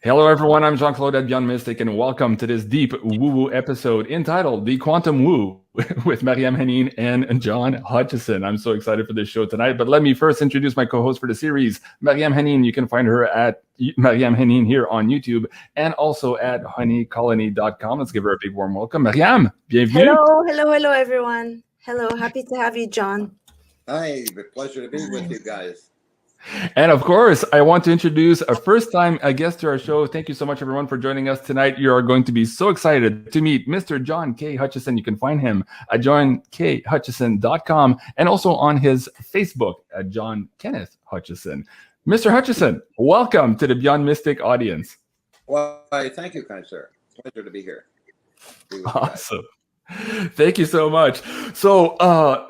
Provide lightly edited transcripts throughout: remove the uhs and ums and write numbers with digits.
Hello, everyone. I'm Jean-Claude at BeyondMystic, and welcome to this deep woo-woo episode entitled The Quantum Woo with Maryam Henein and John Hutchison. I'm so excited for this show tonight, but let me first introduce my co-host for the series, Maryam Henein. You can find her at Maryam Henein here on YouTube and also at honeycolony.com. Let's give her a big warm welcome. Maryam, bienvenue. Hello, everyone. Hello, happy to have you, John. Hi, pleasure to be with you guys. And of course, I want to introduce a first-time guest to our show. Thank you so much, everyone, for joining us tonight. You are going to be so excited to meet Mr. John K. Hutchison. You can find him at johnkHutchison.com and also on his Facebook at John Kenneth Hutchison. Mr. Hutchison, welcome to the Beyond Mystic audience. Well, thank you, kind sir. Pleasure to be here. Awesome. Thank you so much. So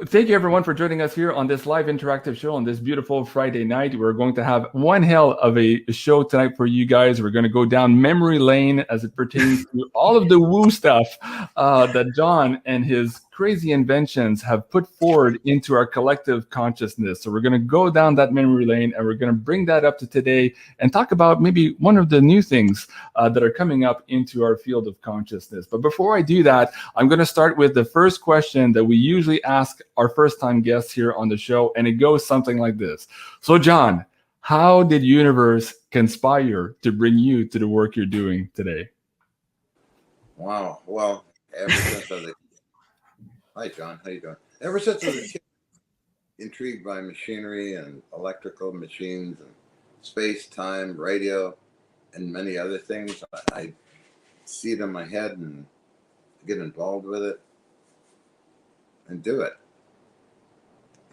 thank you, everyone, for joining us here on this live interactive show on this beautiful Friday night. We're going to have one hell of a show tonight for you guys. We're going to go down memory lane as it pertains to all of the woo stuff that John and his crazy inventions have put forward into our collective consciousness. So we're going to go down that memory lane and we're going to bring that up to today and talk about maybe one of the new things that are coming up into our field of consciousness. But before I do that, I'm going to start with the first question that we usually ask our first-time guests here on the show, and it goes something like this. So John, how did universe conspire to bring you to the work you're doing today? Wow. Well, ever since I was Hi, John. How you doing? Ever since I was a kid, intrigued by machinery and electrical machines and space, time, radio, and many other things, I see it in my head and get involved with it and do it.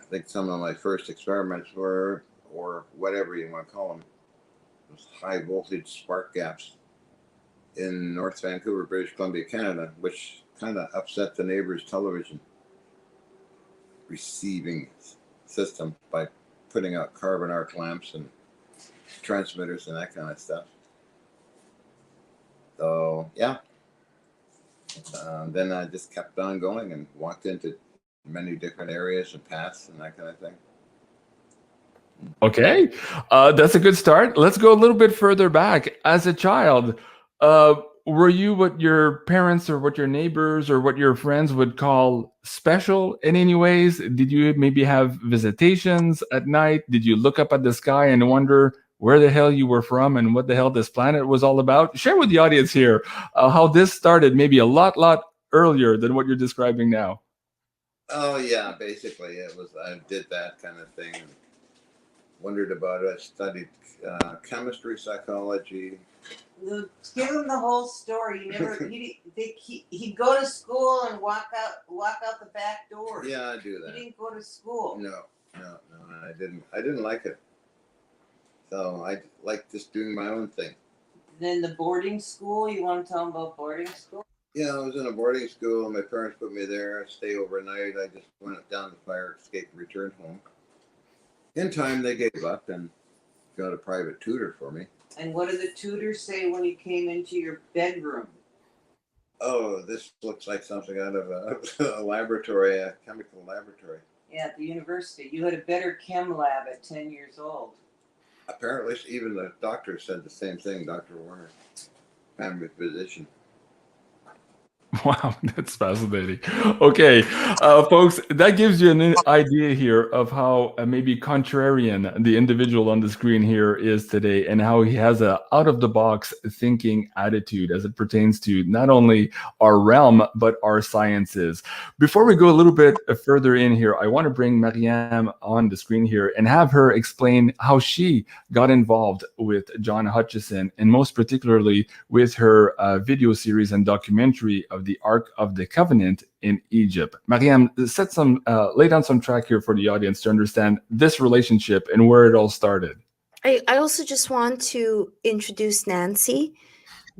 I think some of my first experiments were, or whatever you want to call them, those high voltage spark gaps in North Vancouver, British Columbia, Canada, which kind of upset the neighbor's television receiving system by putting out carbon arc lamps and transmitters and that kind of stuff. So yeah, then I just kept on going and walked into many different areas and paths and that kind of thing. Okay, that's a good start. Let's go a little bit further back. As a child, were you what your parents or what your neighbors or what your friends would call special in any ways? Did you maybe have visitations at night? Did you look up at the sky and wonder where the hell you were from and what the hell this planet was all about? Share with the audience here how this started maybe a lot earlier than what you're describing now. Oh yeah, basically it was. I did that kind of thing and wondered about it. I studied chemistry, psychology. Give him the whole story. He'd go to school and walk out the back door. Yeah, I do that. He didn't go to school. No, I didn't like it. So I like just doing my own thing. Then the boarding school. You want to tell him about boarding school? Yeah, I was in a boarding school. My parents put me there. I stay overnight. I just went down the fire escape and returned home. In time, they gave up and got a private tutor for me. And what did the tutor say when you came into your bedroom? Oh, this looks like something out of a laboratory, a chemical laboratory. Yeah, at the university. You had a better chem lab at 10 years old. Apparently, even the doctor said the same thing, Dr. Warner, family physician. Wow, that's fascinating. Okay, folks, that gives you an idea here of how maybe contrarian the individual on the screen here is today and how he has a out-of-the-box thinking attitude as it pertains to not only our realm, but our sciences. Before we go a little bit further in here, I want to bring Maryam on the screen here and have her explain how she got involved with John Hutchison, and most particularly with her video series and documentary of the Ark of the Covenant in Egypt. Maryam, lay down some track here for the audience to understand this relationship and where it all started. I also just want to introduce Nancy,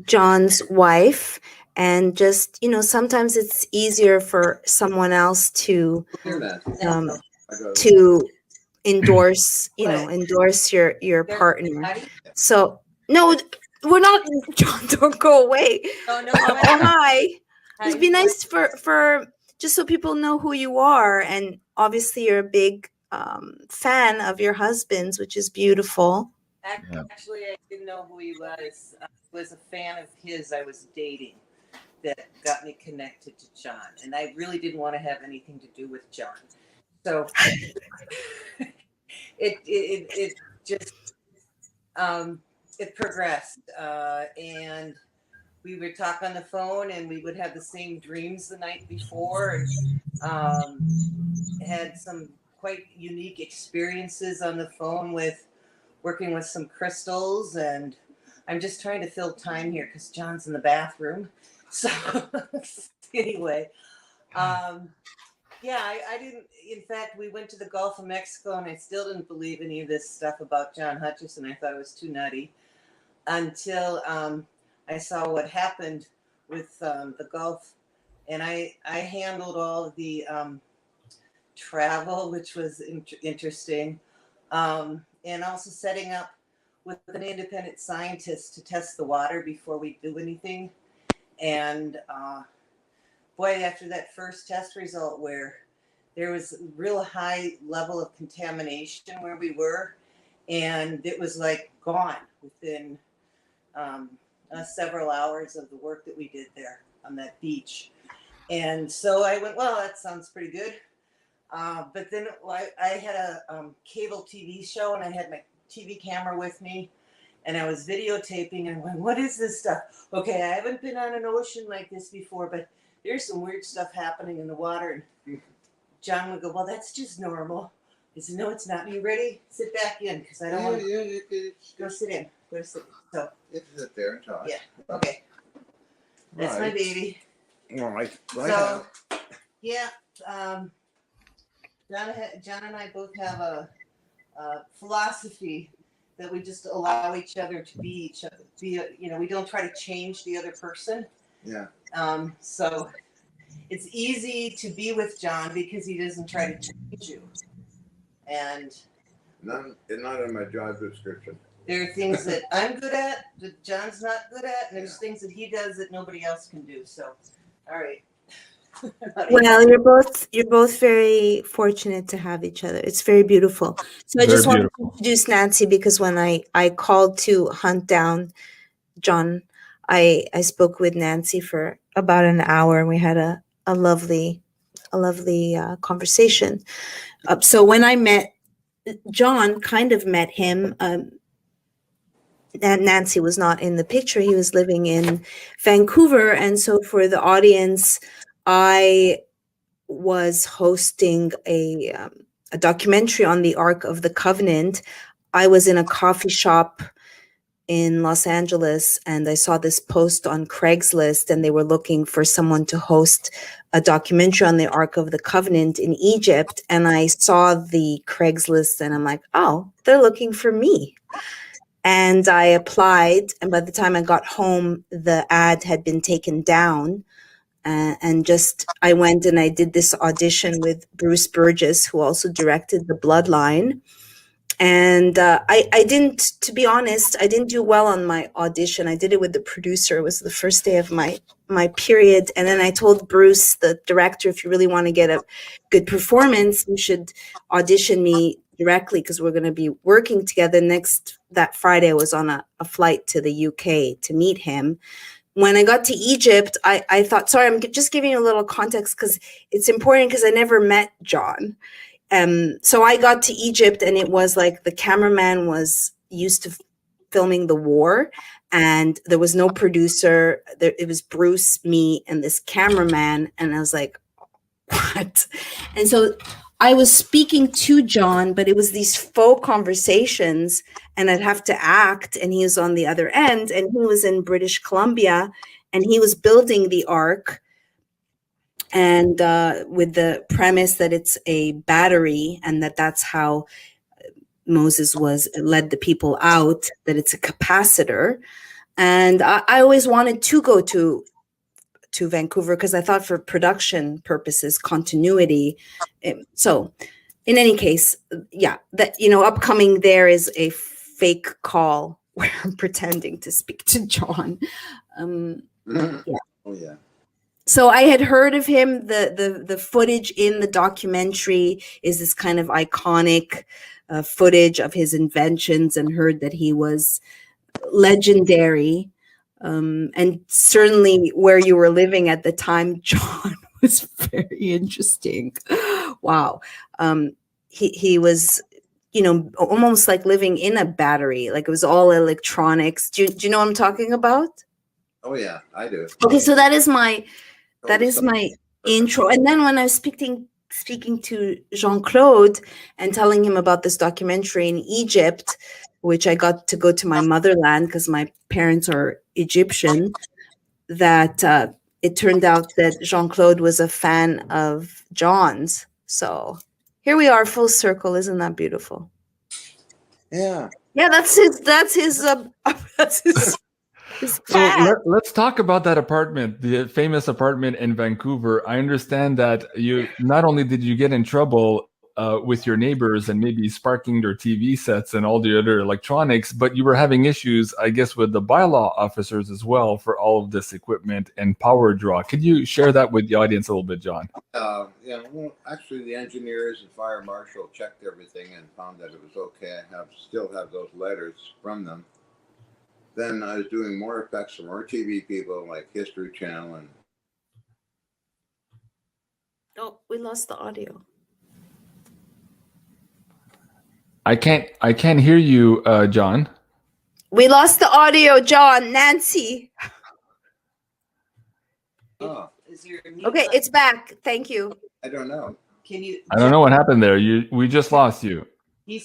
John's wife, and just, sometimes it's easier for someone else to endorse, endorse your partner. So, no, we're not, John, don't go away. Oh, no. Oh, hi. It'd be nice for just so people know who you are. And obviously you're a big fan of your husband's, which is beautiful. Actually, I didn't know who he was. I was a fan of his I was dating that got me connected to John. And I really didn't want to have anything to do with John. So it just, it progressed. And we would talk on the phone and we would have the same dreams the night before. And had some quite unique experiences on the phone with working with some crystals. And I'm just trying to fill time here because John's in the bathroom. So anyway, yeah, I didn't, in fact, we went to the Gulf of Mexico and I still didn't believe any of this stuff about John Hutchison. I thought it was too nutty until I saw what happened with the Gulf. And I handled all of the travel, which was interesting. And also setting up with an independent scientist to test the water before we do anything. And boy, after that first test result where there was a real high level of contamination where we were, and it was like gone within several hours of the work that we did there on that beach. And so I went, well, that sounds pretty good. But then I had a cable TV show and I had my TV camera with me and I was videotaping and went, what is this stuff? Okay, I haven't been on an ocean like this before, but there's some weird stuff happening in the water. And John would go, well, that's just normal. I said, no, it's not. You ready? Sit back in because I don't want to go sit in. Go sit in. So You have to sit there and talk. yeah, okay. That's my baby. All right. So yeah, John and I both have a philosophy that we just allow each other to be each other. We don't try to change the other person. Yeah. So it's easy to be with John because he doesn't try to change you. And Not in my job description. there are things that I'm good at that John's not good at, and there's things that he does that nobody else can do. So, all right. Well, you're both very fortunate to have each other. It's very beautiful. So I Very just wanted to beautiful. introduce Nancy because when I called to hunt down John, I spoke with Nancy for about an hour and we had a lovely conversation. So when I met John, kind of met him, Nancy was not in the picture. He was living in Vancouver. And so for the audience, I was hosting a documentary on the Ark of the Covenant. I was in a coffee shop in Los Angeles and I saw this post on Craigslist and they were looking for someone to host a documentary on the Ark of the Covenant in Egypt. And I saw the Craigslist and I'm like, oh, they're looking for me. And I applied. And by the time I got home, the ad had been taken down. I went and I did this audition with Bruce Burgess, who also directed The Bloodline. And I didn't, to be honest, I didn't do well on my audition. I did it with the producer. It was the first day of my period. And then I told Bruce, the director, if you really want to get a good performance, you should audition me directly because we're going to be working together. That Friday I was on a flight to the UK to meet him. When I got to Egypt, I thought, sorry, I'm just giving you a little context because it's important because I never met John. So I got to Egypt and it was like the cameraman was used to filming the war and there was no producer. It was Bruce, me, and this cameraman. And I was like, what? And so I was speaking to John, but it was these faux conversations and I'd have to act and he was on the other end and he was in British Columbia and he was building the Ark. And with the premise that it's a battery and that's how Moses led the people out, that it's a capacitor. And I always wanted to go to Vancouver because I thought for production purposes, continuity. So in any case, yeah, that, upcoming there is a fake call where I'm pretending to speak to John. Yeah. Oh, yeah. So I had heard of him. The footage in the documentary is this kind of iconic footage of his inventions, and heard that he was legendary. And certainly where you were living at the time, John, was very interesting. Wow. He was, almost like living in a battery. Like it was all electronics. Do you know what I'm talking about? Oh yeah, I do. Okay, so that is my intro. And then when I was speaking to Jean-Claude and telling him about this documentary in Egypt, which I got to go to my motherland because my parents are Egyptian, that it turned out that Jean-Claude was a fan of John's. So here we are, full circle. Isn't that beautiful? Yeah. Yeah, that's his So let's talk about that apartment, the famous apartment in Vancouver. I understand that you not only did you get in trouble with your neighbors and maybe sparking their TV sets and all the other electronics, but you were having issues, I guess, with the bylaw officers as well for all of this equipment and power draw. Could you share that with the audience a little bit, John? Yeah, well, actually, the engineers and fire marshal checked everything and found that it was okay. I still have those letters from them. Then I was doing more effects for more TV people like History Channel and. Oh, we lost the audio. I can't hear you, John. We lost the audio, John. Nancy. Oh. Okay, it's back. Thank you. I don't know. I don't know what happened there. We just lost you.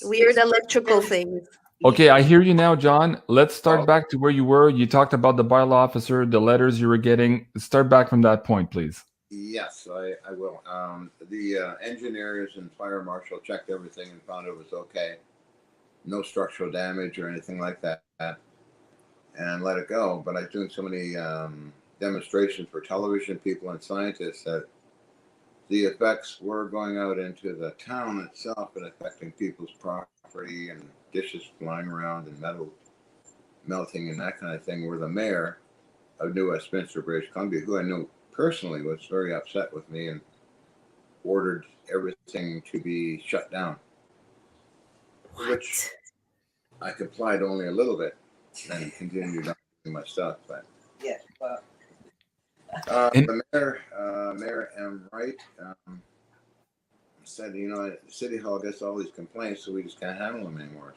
Weird electrical things. Okay, I hear you now, John. Let's start back to where you were. You talked about the bylaw officer, the letters you were getting. Start back from that point, please. Yes, I will. The engineers and fire marshal checked everything and found it was okay. No structural damage or anything like that. And let it go. But I was doing so many demonstrations for television people and scientists that the effects were going out into the town itself and affecting people's property and dishes flying around and metal melting and that kind of thing, where the mayor of New Westminster, British Columbia, who I knew personally, was very upset with me and ordered everything to be shut down. What? Which I complied only a little bit and continued on doing my stuff. But Yeah. Well, the Mayor M. Wright, said, the City Hall gets all these complaints, so we just can't handle them anymore.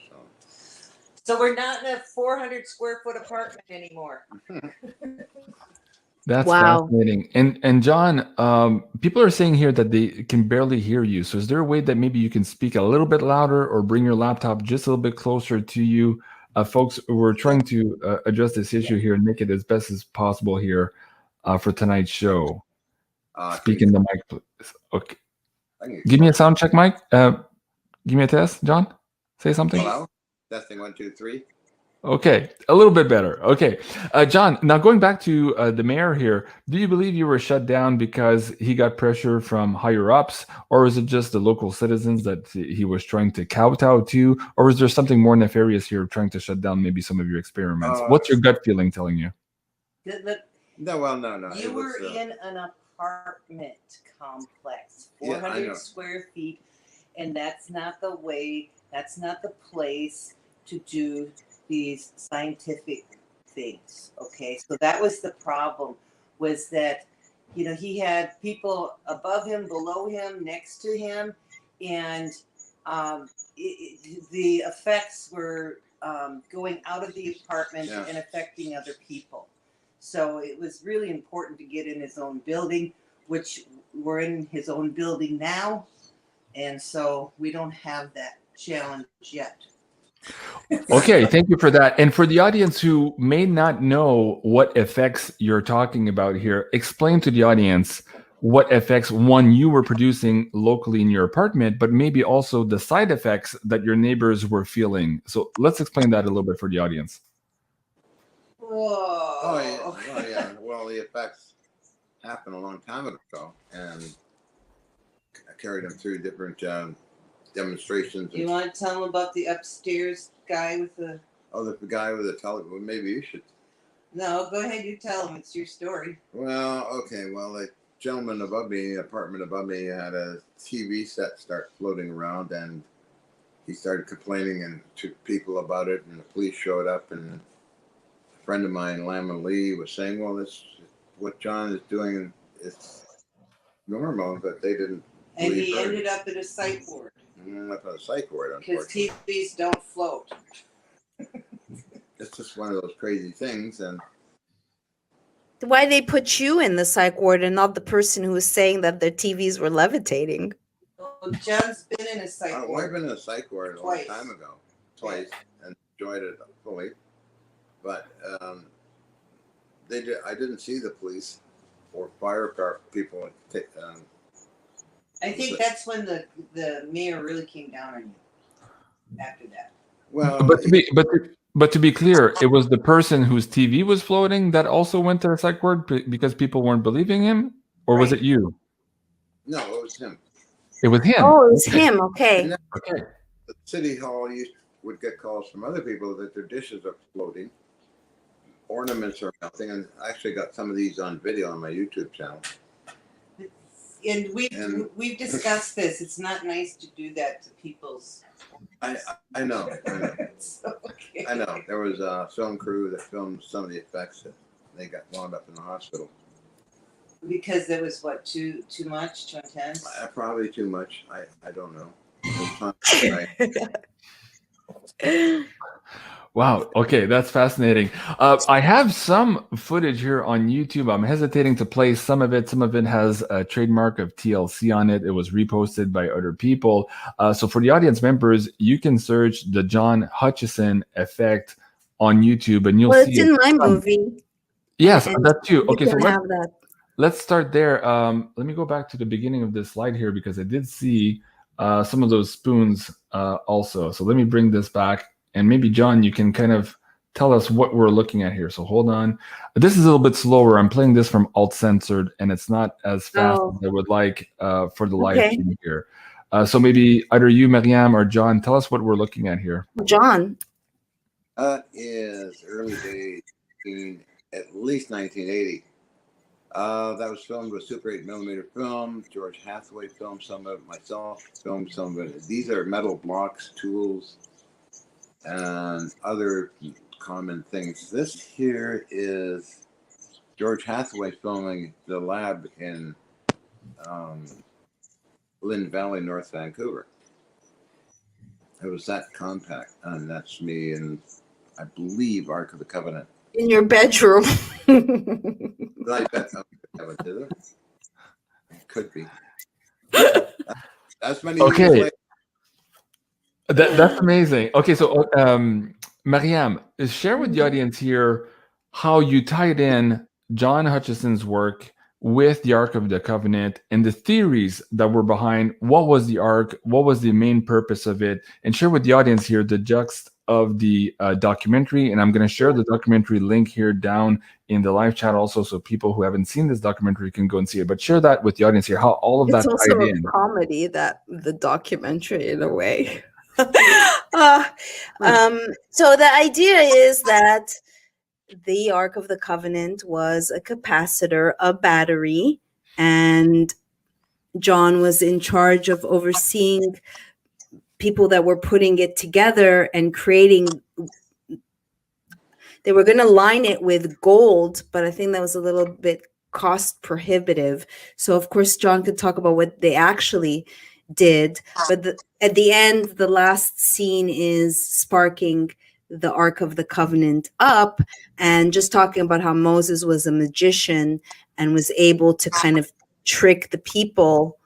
so we're not in a 400 square foot apartment anymore. That's Wow. fascinating. And John, people are saying here that they can barely hear you. So is there a way that maybe you can speak a little bit louder or bring your laptop just a little bit closer to you? Folks, we're trying to address this issue here and make it as best as possible here for tonight's show. Speak in the mic, please. Okay. Give me a sound check, Mike. Give me a test, John. Say something. Hello? Testing 1, 2, 3. Okay, a little bit better. Okay, John, now going back to the mayor here, do you believe you were shut down because he got pressure from higher ups, or is it just the local citizens that he was trying to kowtow to, or is there something more nefarious here trying to shut down maybe some of your experiments? What's your gut feeling telling you? No. You were in an apartment complex, 400 square feet, and that's not the way, that's not the place to do these scientific things. Okay, so that was the problem, was that he had people above him, below him, next to him, and the effects were going out of the apartment and affecting other people. So it was really important to get in his own building, which we're in his own building now, and so we don't have that challenge yet. Okay, thank you for that. And for the audience who may not know what effects you're talking about here, explain to the audience what effects, one, you were producing locally in your apartment, but maybe also the side effects that your neighbors were feeling. So let's explain that a little bit for the audience. Whoa. Oh, yeah. Well, the effects happened a long time ago, and I carried them through different demonstrations. You want to tell them about the upstairs guy with the... Oh, the guy with the television. Maybe you should. No, go ahead. You tell them. It's your story. Well, okay. Well, the gentleman above me, apartment above me, had a TV set start floating around, and he started complaining and to people about it, and the police showed up, and a friend of mine, Lama Lee, was saying, well, this what John is doing is normal, but they didn't And believe he her. ended up in a psych ward. Up on a psych ward, Because unfortunately. TVs don't float. It's just one of those crazy things, and Why they put you in the psych ward and not the person who was saying that their TVs were levitating? Well, John's been in a psych I've ward. been in a psych ward a long time ago, twice, and enjoyed it fully. But I didn't see the police or fire people. I think that's when the mayor really came down on you. After that. Well, but to be clear, it was the person whose TV was floating that also went to the psych ward because people weren't believing him, or was it you? No, it was him. It was him. Oh, it was him. Okay. Okay. The city hall would get calls from other people that their dishes are floating, ornaments are melting, and I actually got some of these on video on my YouTube channel. And we've discussed this. It's not nice to do that to people's. I know. Okay. I know. There was a film crew that filmed some of the effects that they got wound up in the hospital. Because it was what, too much, too intense? Probably too much. I don't know. Wow. Okay, that's fascinating. I have some footage here on YouTube. I'm hesitating to play some of it. Some of it has a trademark of TLC on it. It was reposted by other people. So for the audience members, you can search the John Hutchison effect on YouTube, and you'll see. Well, it's in my movie. Yes, and that too. you Okay, so can have that. let's start there. Let me go back to the beginning of this slide here because I did see some of those spoons also. So let me bring this back. And maybe, John, you can kind of tell us what we're looking at here. So hold on. This is a little bit slower. I'm playing this from alt-censored, and it's not as fast as I would like for the live stream here. So maybe either you, Maryam, or John, tell us what we're looking at here. John. That is early days, at least 1980. That was filmed with Super 8mm film. George Hathaway filmed some of it. Myself filmed some of it. These are metal blocks, tools, and other common things. This here is George Hathaway filming the lab in Lynn Valley, North Vancouver. It was that compact, and that's me in, I believe, Ark of the Covenant. In your bedroom. I bet it could be. That's many years later. That's amazing. Okay, so Maryam, share with the audience here how you tied in John Hutchison's work with the Ark of the Covenant and the theories that were behind what was the Ark, what was the main purpose of it, and share with the audience here the juxt of the documentary. And I'm going to share the documentary link here down in the live chat also, so people who haven't seen this documentary can go and see it. But share that with the audience here, how all of that it's also tied a in. comedy, that the documentary, in a way. So the idea is that the Ark of the Covenant was a capacitor, a battery, and John was in charge of overseeing people that were putting it together and creating. They were going to line it with gold, but I think that was a little bit cost prohibitive. So of course, John could talk about what they actually did, but at the end, the last scene is sparking the Ark of the Covenant up and just talking about how Moses was a magician and was able to kind of trick the people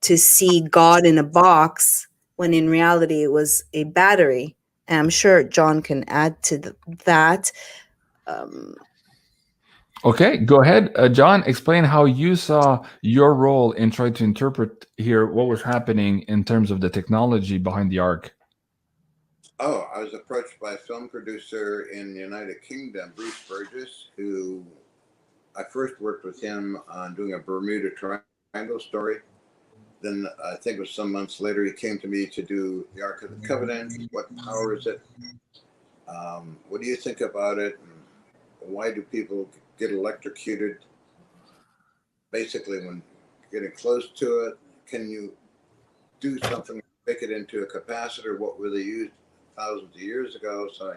to see God in a box when in reality it was a battery. And I'm sure John can add to that. Okay, go ahead. John, explain how you saw your role in trying to interpret here what was happening in terms of the technology behind the Ark. Oh, I was approached by a film producer in the United Kingdom, Bruce Burgess, who I first worked with him on doing a Bermuda Triangle story. Then I think it was some months later, he came to me to do the Ark of the Covenant. What power is it? What do you think about it? why do people get electrocuted? Basically, when getting close to it, can you do something to make it into a capacitor? What were they used thousands of years ago? So I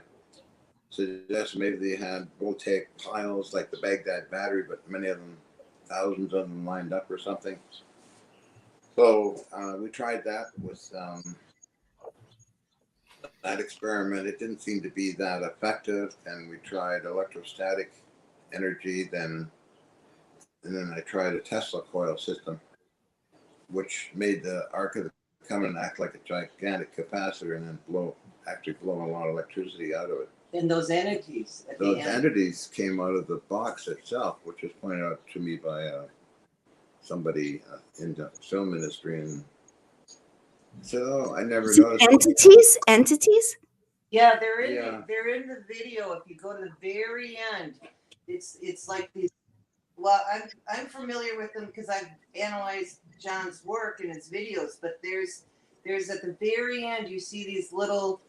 suggest maybe they had voltaic piles like the Baghdad battery, but many of them, thousands of them lined up or something. So we tried that with that experiment. It didn't seem to be that effective. And we tried electrostatic energy, and then I tried a Tesla coil system, which made the Ark of the Covenant act like a gigantic capacitor and then blow a lot of electricity out of it. And those entities. Those entities came out of the box itself, which was pointed out to me by somebody in the film industry. And so I never noticed. Entities? Yeah, they're in the video. If you go to the very end, it's like these. Well, I'm familiar with them because I've analyzed John's work and his videos. But there's at the very end, you see these little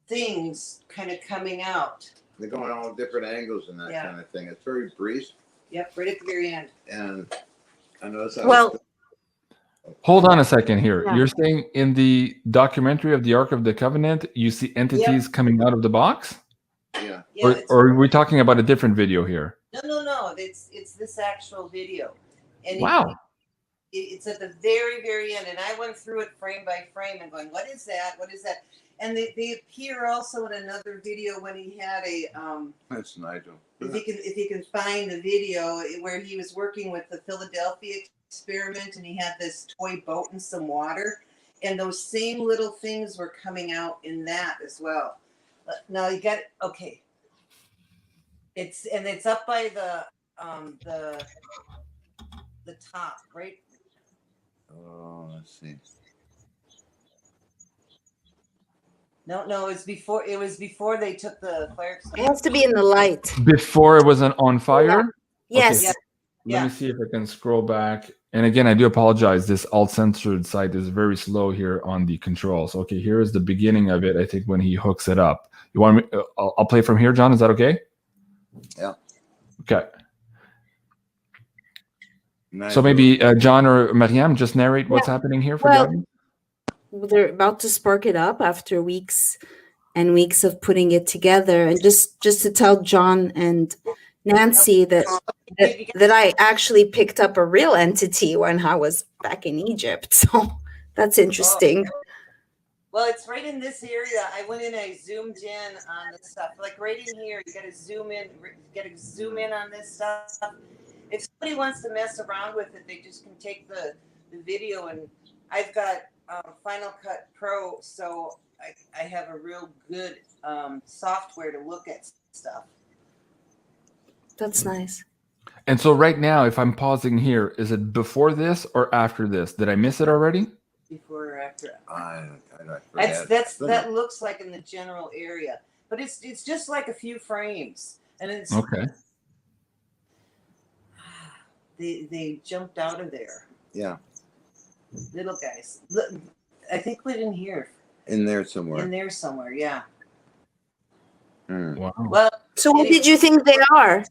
things kind of coming out. They're going all different angles and that kind of thing. It's very brief. Yep, right at the very end. And I noticed. Hold on a second here. Yeah. You're saying in the documentary of the Ark of the Covenant, you see entities coming out of the box? Yeah. Or are we talking about a different video here? No. It's this actual video. And Wow. It's at the very, very end. And I went through it frame by frame and going, what is that? What is that? And they appear also in another video when he had a That's Nigel. if you can find the video where he was working with the Philadelphia experiment and he had this toy boat and some water, and those same little things were coming out in that as well. Now you got okay. It's up by the top, right? Oh, let's see. No, it was before they took the fire It extinguisher. has to be in the light. Before it wasn't on fire? Yes. Okay. Let me see if I can scroll back. And again, I do apologize. This alt-censored site is very slow here on the controls. Okay, here is the beginning of it, I think, when he hooks it up. You want me? I'll play from here, John. Is that okay? Yeah. Okay. Nice. So maybe John or Maryam just narrate what's happening here for the audience. They're about to spark it up after weeks and weeks of putting it together. And just to tell John and Nancy that I actually picked up a real entity when I was back in Egypt. So that's interesting. Well, it's right in this area. I went in, I zoomed in on this stuff. Like right in here, you got to zoom in on this stuff. If somebody wants to mess around with it, they just can take the video, and I've got Final Cut Pro, so I have a real good software to look at stuff. That's nice. And so right now, if I'm pausing here, is it before this or after this? Did I miss it already? Before or after? That looks like in the general area, but it's just like a few frames, and it's okay. They jumped out of there. Yeah. Little guys. Look, I think we're in here. In there somewhere. Yeah. Mm. Wow. Well, So what did you think they are?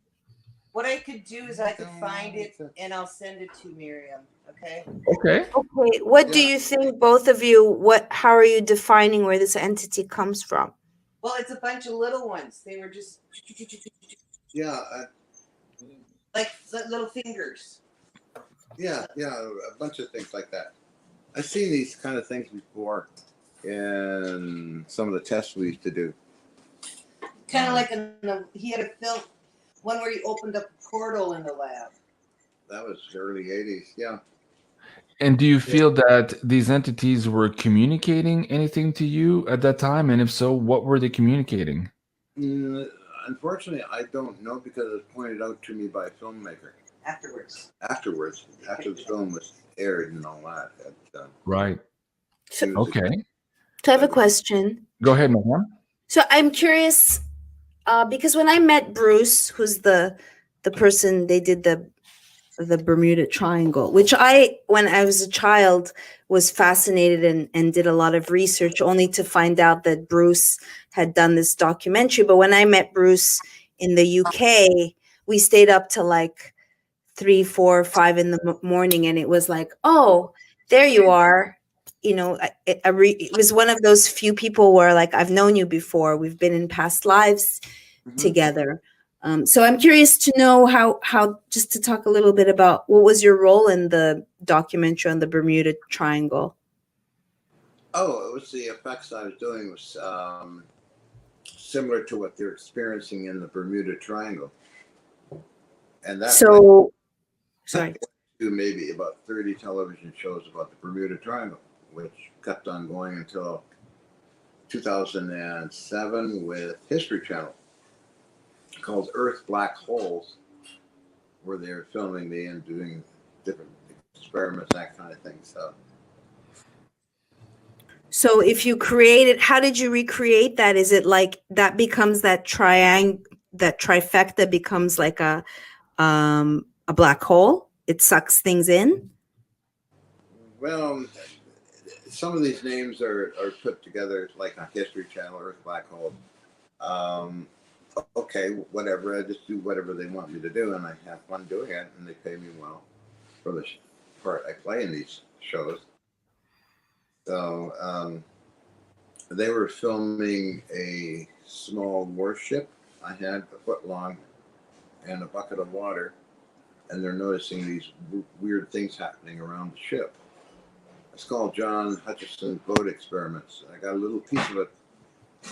what I could do is I could find it and I'll send it to Maryam. Okay. Okay. Okay, what do you think, both of you? How are you defining where this entity comes from? Well, it's a bunch of little ones. They were just Yeah. like little fingers. Yeah, a bunch of things like that. I've seen these kind of things before in some of the tests we used to do. Kind of like he had a film, one where he opened up a portal in the lab. That was early 80s, yeah. And do you feel that these entities were communicating anything to you at that time? And if so, what were they communicating? Unfortunately, I don't know because it was pointed out to me by a filmmaker. Afterwards, After the film was aired and all that. Right. Okay. So I have a question. Go ahead, Maryam. So I'm curious, because when I met Bruce, who's the person they did the Bermuda Triangle, which when I was a child, was fascinated and did a lot of research, only to find out that Bruce had done this documentary. But when I met Bruce in the UK, we stayed up till like 3, 4, 5 in the morning, and it was like, oh, there you are. You know, it was one of those few people where like, I've known you before. We've been in past lives together. So I'm curious to know how just to talk a little bit about what was your role in the documentary on the Bermuda Triangle? Oh, it was the effects I was doing was similar to what they're experiencing in the Bermuda Triangle. And that So, sorry. To maybe about 30 television shows about the Bermuda Triangle, which kept on going until 2007 with History Channel called Earth Black Holes, where they were filming me and doing different experiments, that kind of thing. So if you created, how did you recreate that? Is it like that becomes that trifecta becomes like a black hole? It sucks things in? Well, some of these names are put together like on History Channel, Earth Black Hole. Okay, whatever. I just do whatever they want me to do, and I have fun doing it, and they pay me well for the part I play in these shows. So they were filming a small warship I had a foot long and a bucket of water, and they're noticing these weird things happening around the ship. It's called John Hutchinson boat experiments. I got a little piece of it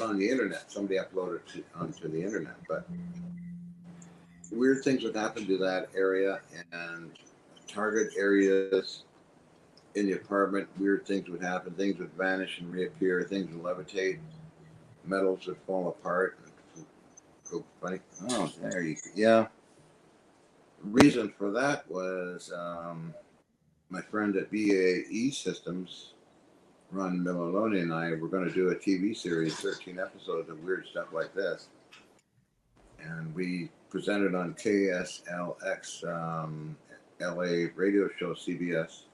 on the internet. Somebody uploaded it onto the internet, but weird things would happen to that area, and target areas in the apartment, weird things would happen. Things would vanish and reappear. Things would levitate. Metals would fall apart and go funny. Oh, there you go. Yeah. Reason for that was my friend at BAE Systems, Ron Millalone, and I were going to do a TV series, 13 episodes of weird stuff like this. And we presented on KSLX LA radio show, CBS.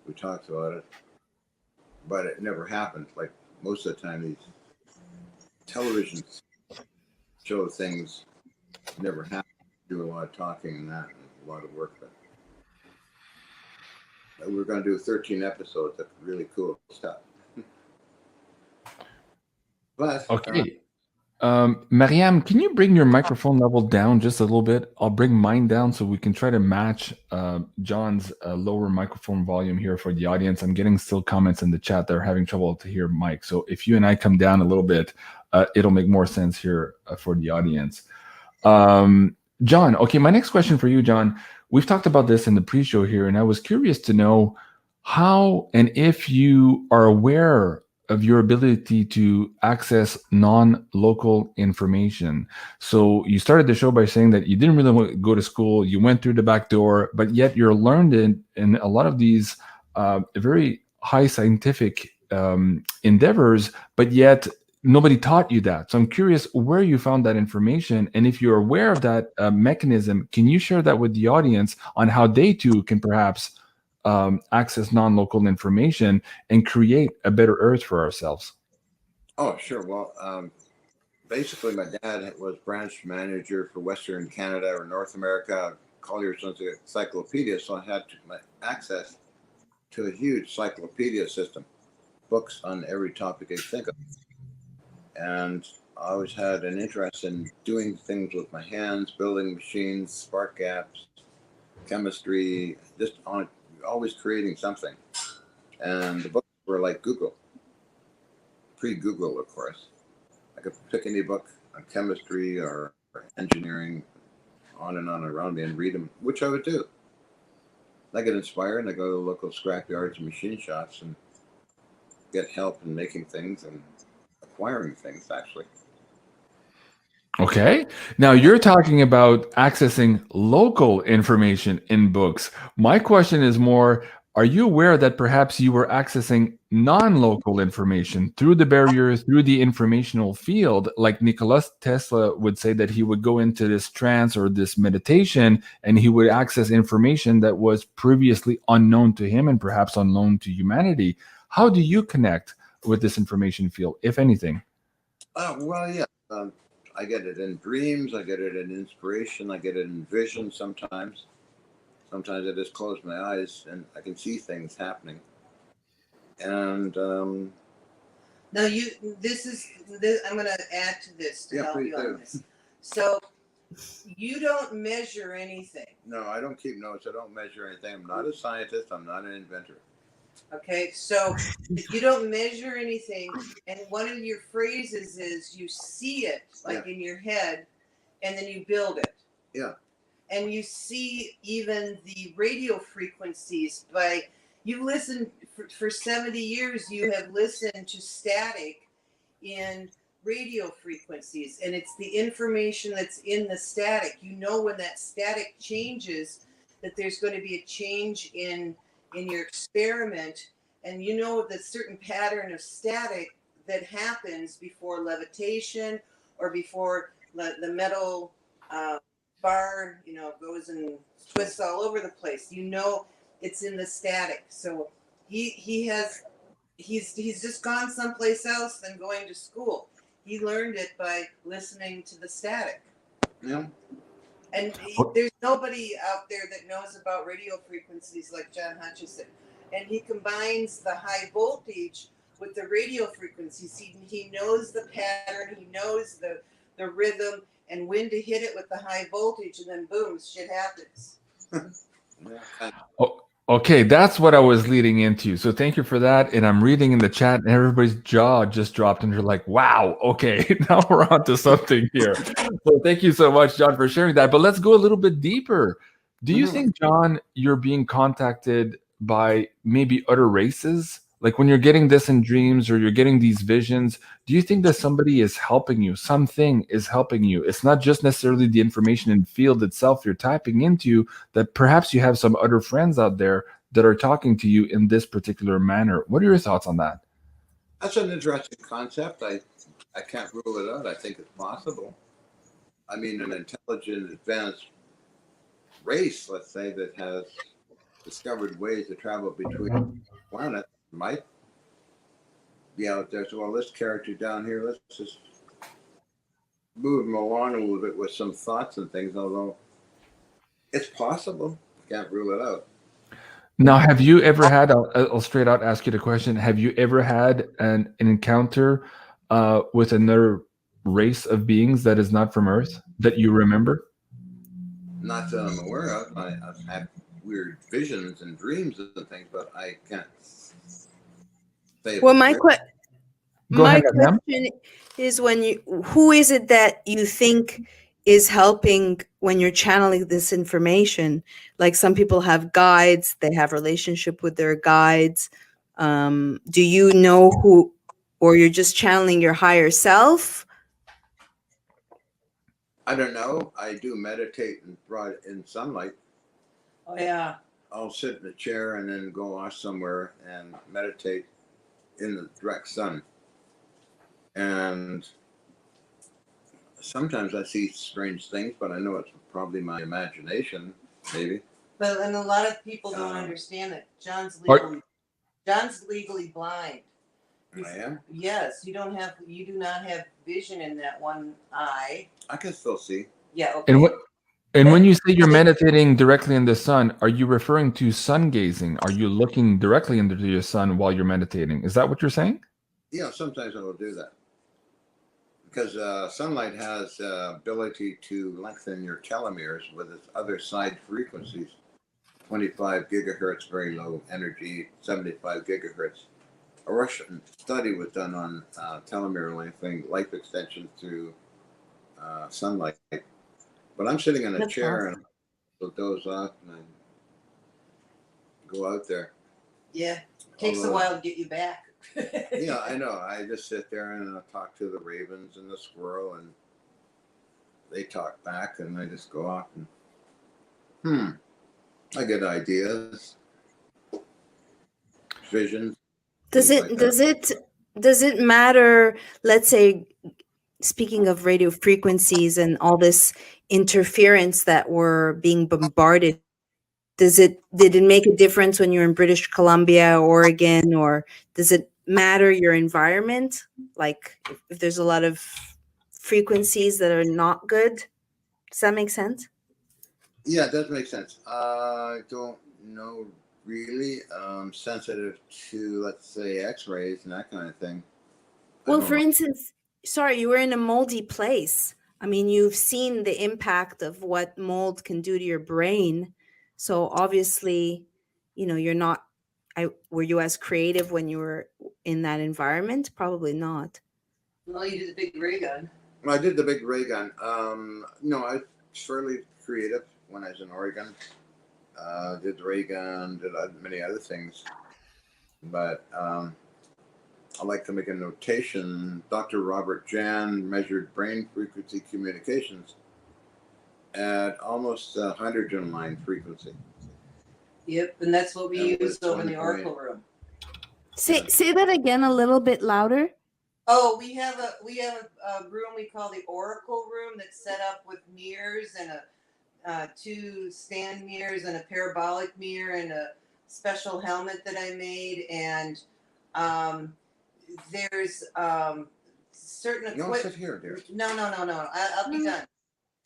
We talked about it, but it never happened. Like most of the time, these television show things never happen. Do a lot of talking and that, and a lot of work. But we were going to do 13 episodes of really cool stuff. But okay. Maryam, can you bring your microphone level down just a little bit? I'll bring mine down so we can try to match John's lower microphone volume here for the audience. I'm getting still comments in the chat that are having trouble to hear Mike. So if you and I come down a little bit, it'll make more sense here for the audience. John, okay, my next question for you, John. We've talked about this in the pre-show here, and I was curious to know how and if you are aware of your ability to access non-local information. So you started the show by saying that you didn't really want to go to school, you went through the back door, but yet you're learned in a lot of these very high scientific endeavors, but yet nobody taught you that. So I'm curious where you found that information, and if you're aware of that mechanism, can you share that with the audience on how they too can perhaps access non-local information and create a better Earth for ourselves? Oh, sure. Well, basically, my dad was branch manager for Western Canada or North America, Collier's Encyclopedia, so I had access to a huge encyclopedia system, books on every topic I think of. And I always had an interest in doing things with my hands, building machines, spark gaps, chemistry, just on always creating something. And the books were like Google, pre-Google, of course. I could pick any book on chemistry or engineering, on and around me, and read them, which I would do. I get inspired, and I go to the local scrap yards and machine shops and get help in making things and acquiring things, actually. Okay. Now you're talking about accessing local information in books. My question is more, are you aware that perhaps you were accessing non-local information through the barrier, through the informational field? Like Nikola Tesla would say that he would go into this trance or this meditation and he would access information that was previously unknown to him and perhaps unknown to humanity. How do you connect with this information field, if anything? Well, yeah. I get it in dreams. I get it in inspiration. I get it in vision sometimes. Sometimes I just close my eyes and I can see things happening. And now I'm going to add to this to help you on this. So you don't measure anything. No, I don't keep notes. I don't measure anything. I'm not a scientist. I'm not an inventor. Okay, so you don't measure anything, and one of your phrases is you see it like in your head, and then you build it. Yeah. And you see even the radio frequencies you've listened for 70 years, you have listened to static in radio frequencies, and it's the information that's in the static. You know when that static changes, that there's going to be a change in your experiment, and you know the certain pattern of static that happens before levitation or before the metal bar, goes and twists all over the place. You know it's in the static. So he's just gone someplace else than going to school. He learned it by listening to the static. Yeah. And there's nobody out there that knows about radio frequencies like John Hutchison. And he combines the high voltage with the radio frequencies. He knows the pattern, he knows the rhythm, and when to hit it with the high voltage, and then boom, shit happens. Oh, okay, that's what I was leading into. So thank you for that. And I'm reading in the chat, and everybody's jaw just dropped, and they're like, wow, okay, now we're on to something here. So thank you so much, John, for sharing that. But let's go a little bit deeper. Do you think, John, you're being contacted by maybe other races? Like when you're getting this in dreams or you're getting these visions, do you think that somebody is helping you? Something is helping you. It's not just necessarily the information in field itself you're typing into, that perhaps you have some other friends out there that are talking to you in this particular manner. What are your thoughts on that? That's an interesting concept. I can't rule it out. I think it's possible. I mean, an intelligent, advanced race, let's say, that has discovered ways to travel between planets might be out there. So, well, this character down here, let's just move him along a little bit with some thoughts and things, although it's possible. Can't rule it out. Now, have you ever had, I'll straight out ask you the question, have you ever had an encounter with another race of beings that is not from Earth that you remember? Not that I'm aware of. I've had weird visions and dreams and things, but I can't say. Well, my question is who is it that you think is helping when you're channeling this information? Like some people have guides, they have relationship with their guides. Do you know who, or you're just channeling your higher self? I don't know. I do meditate and brought in sunlight. Oh yeah. I'll sit in a chair and then go off somewhere and meditate in the direct sun. And sometimes I see strange things, but I know it's probably my imagination, maybe. But and a lot of people don't understand that John's legally blind. I am? Yes, you do not have vision in that one eye. I can still see. Yeah, okay. And when you say you're meditating directly in the sun, are you referring to sun gazing? Are you looking directly into your sun while you're meditating? Is that what you're saying? Yeah, sometimes I will do that. Because sunlight has the ability to lengthen your telomeres with its other side frequencies. 25 gigahertz, very low energy, 75 gigahertz. A Russian study was done on telomere lengthening, life extension through sunlight. But I'm sitting in a chair and I'll doze off and I go out there. Yeah, takes a while to get you back. Yeah, I know. I just sit there and I'll talk to the ravens and the squirrel and they talk back and I just go off and I get ideas, visions. Does it matter, let's say, speaking of radio frequencies and all this interference that we're being bombarded, did it make a difference when you're in British Columbia, Oregon, or does it matter your environment? Like if there's a lot of frequencies that are not good. Does that make sense? Yeah, it does make sense. I don't know really. Sensitive to, let's say, X-rays and that kind of thing. Well, for instance, sorry, you were in a moldy place. I mean, you've seen the impact of what mold can do to your brain. So obviously, you know, you're not, were you as creative when you were in that environment? Probably not. Well, you did the big ray gun. Well, I did the big ray gun. No, I was fairly creative when I was in Oregon. Did the ray gun, did many other things. But I like to make a notation. Dr. Robert Jan measured brain frequency communications at almost 100 line frequency. Yep, and that's what we used over in the Oracle room. Say that again a little bit louder. Oh, we have a room we call the Oracle room that's set up with mirrors and two stand mirrors and a parabolic mirror and a special helmet that I made, and there's certain equipment. No, sit here, dear. No. I'll be done.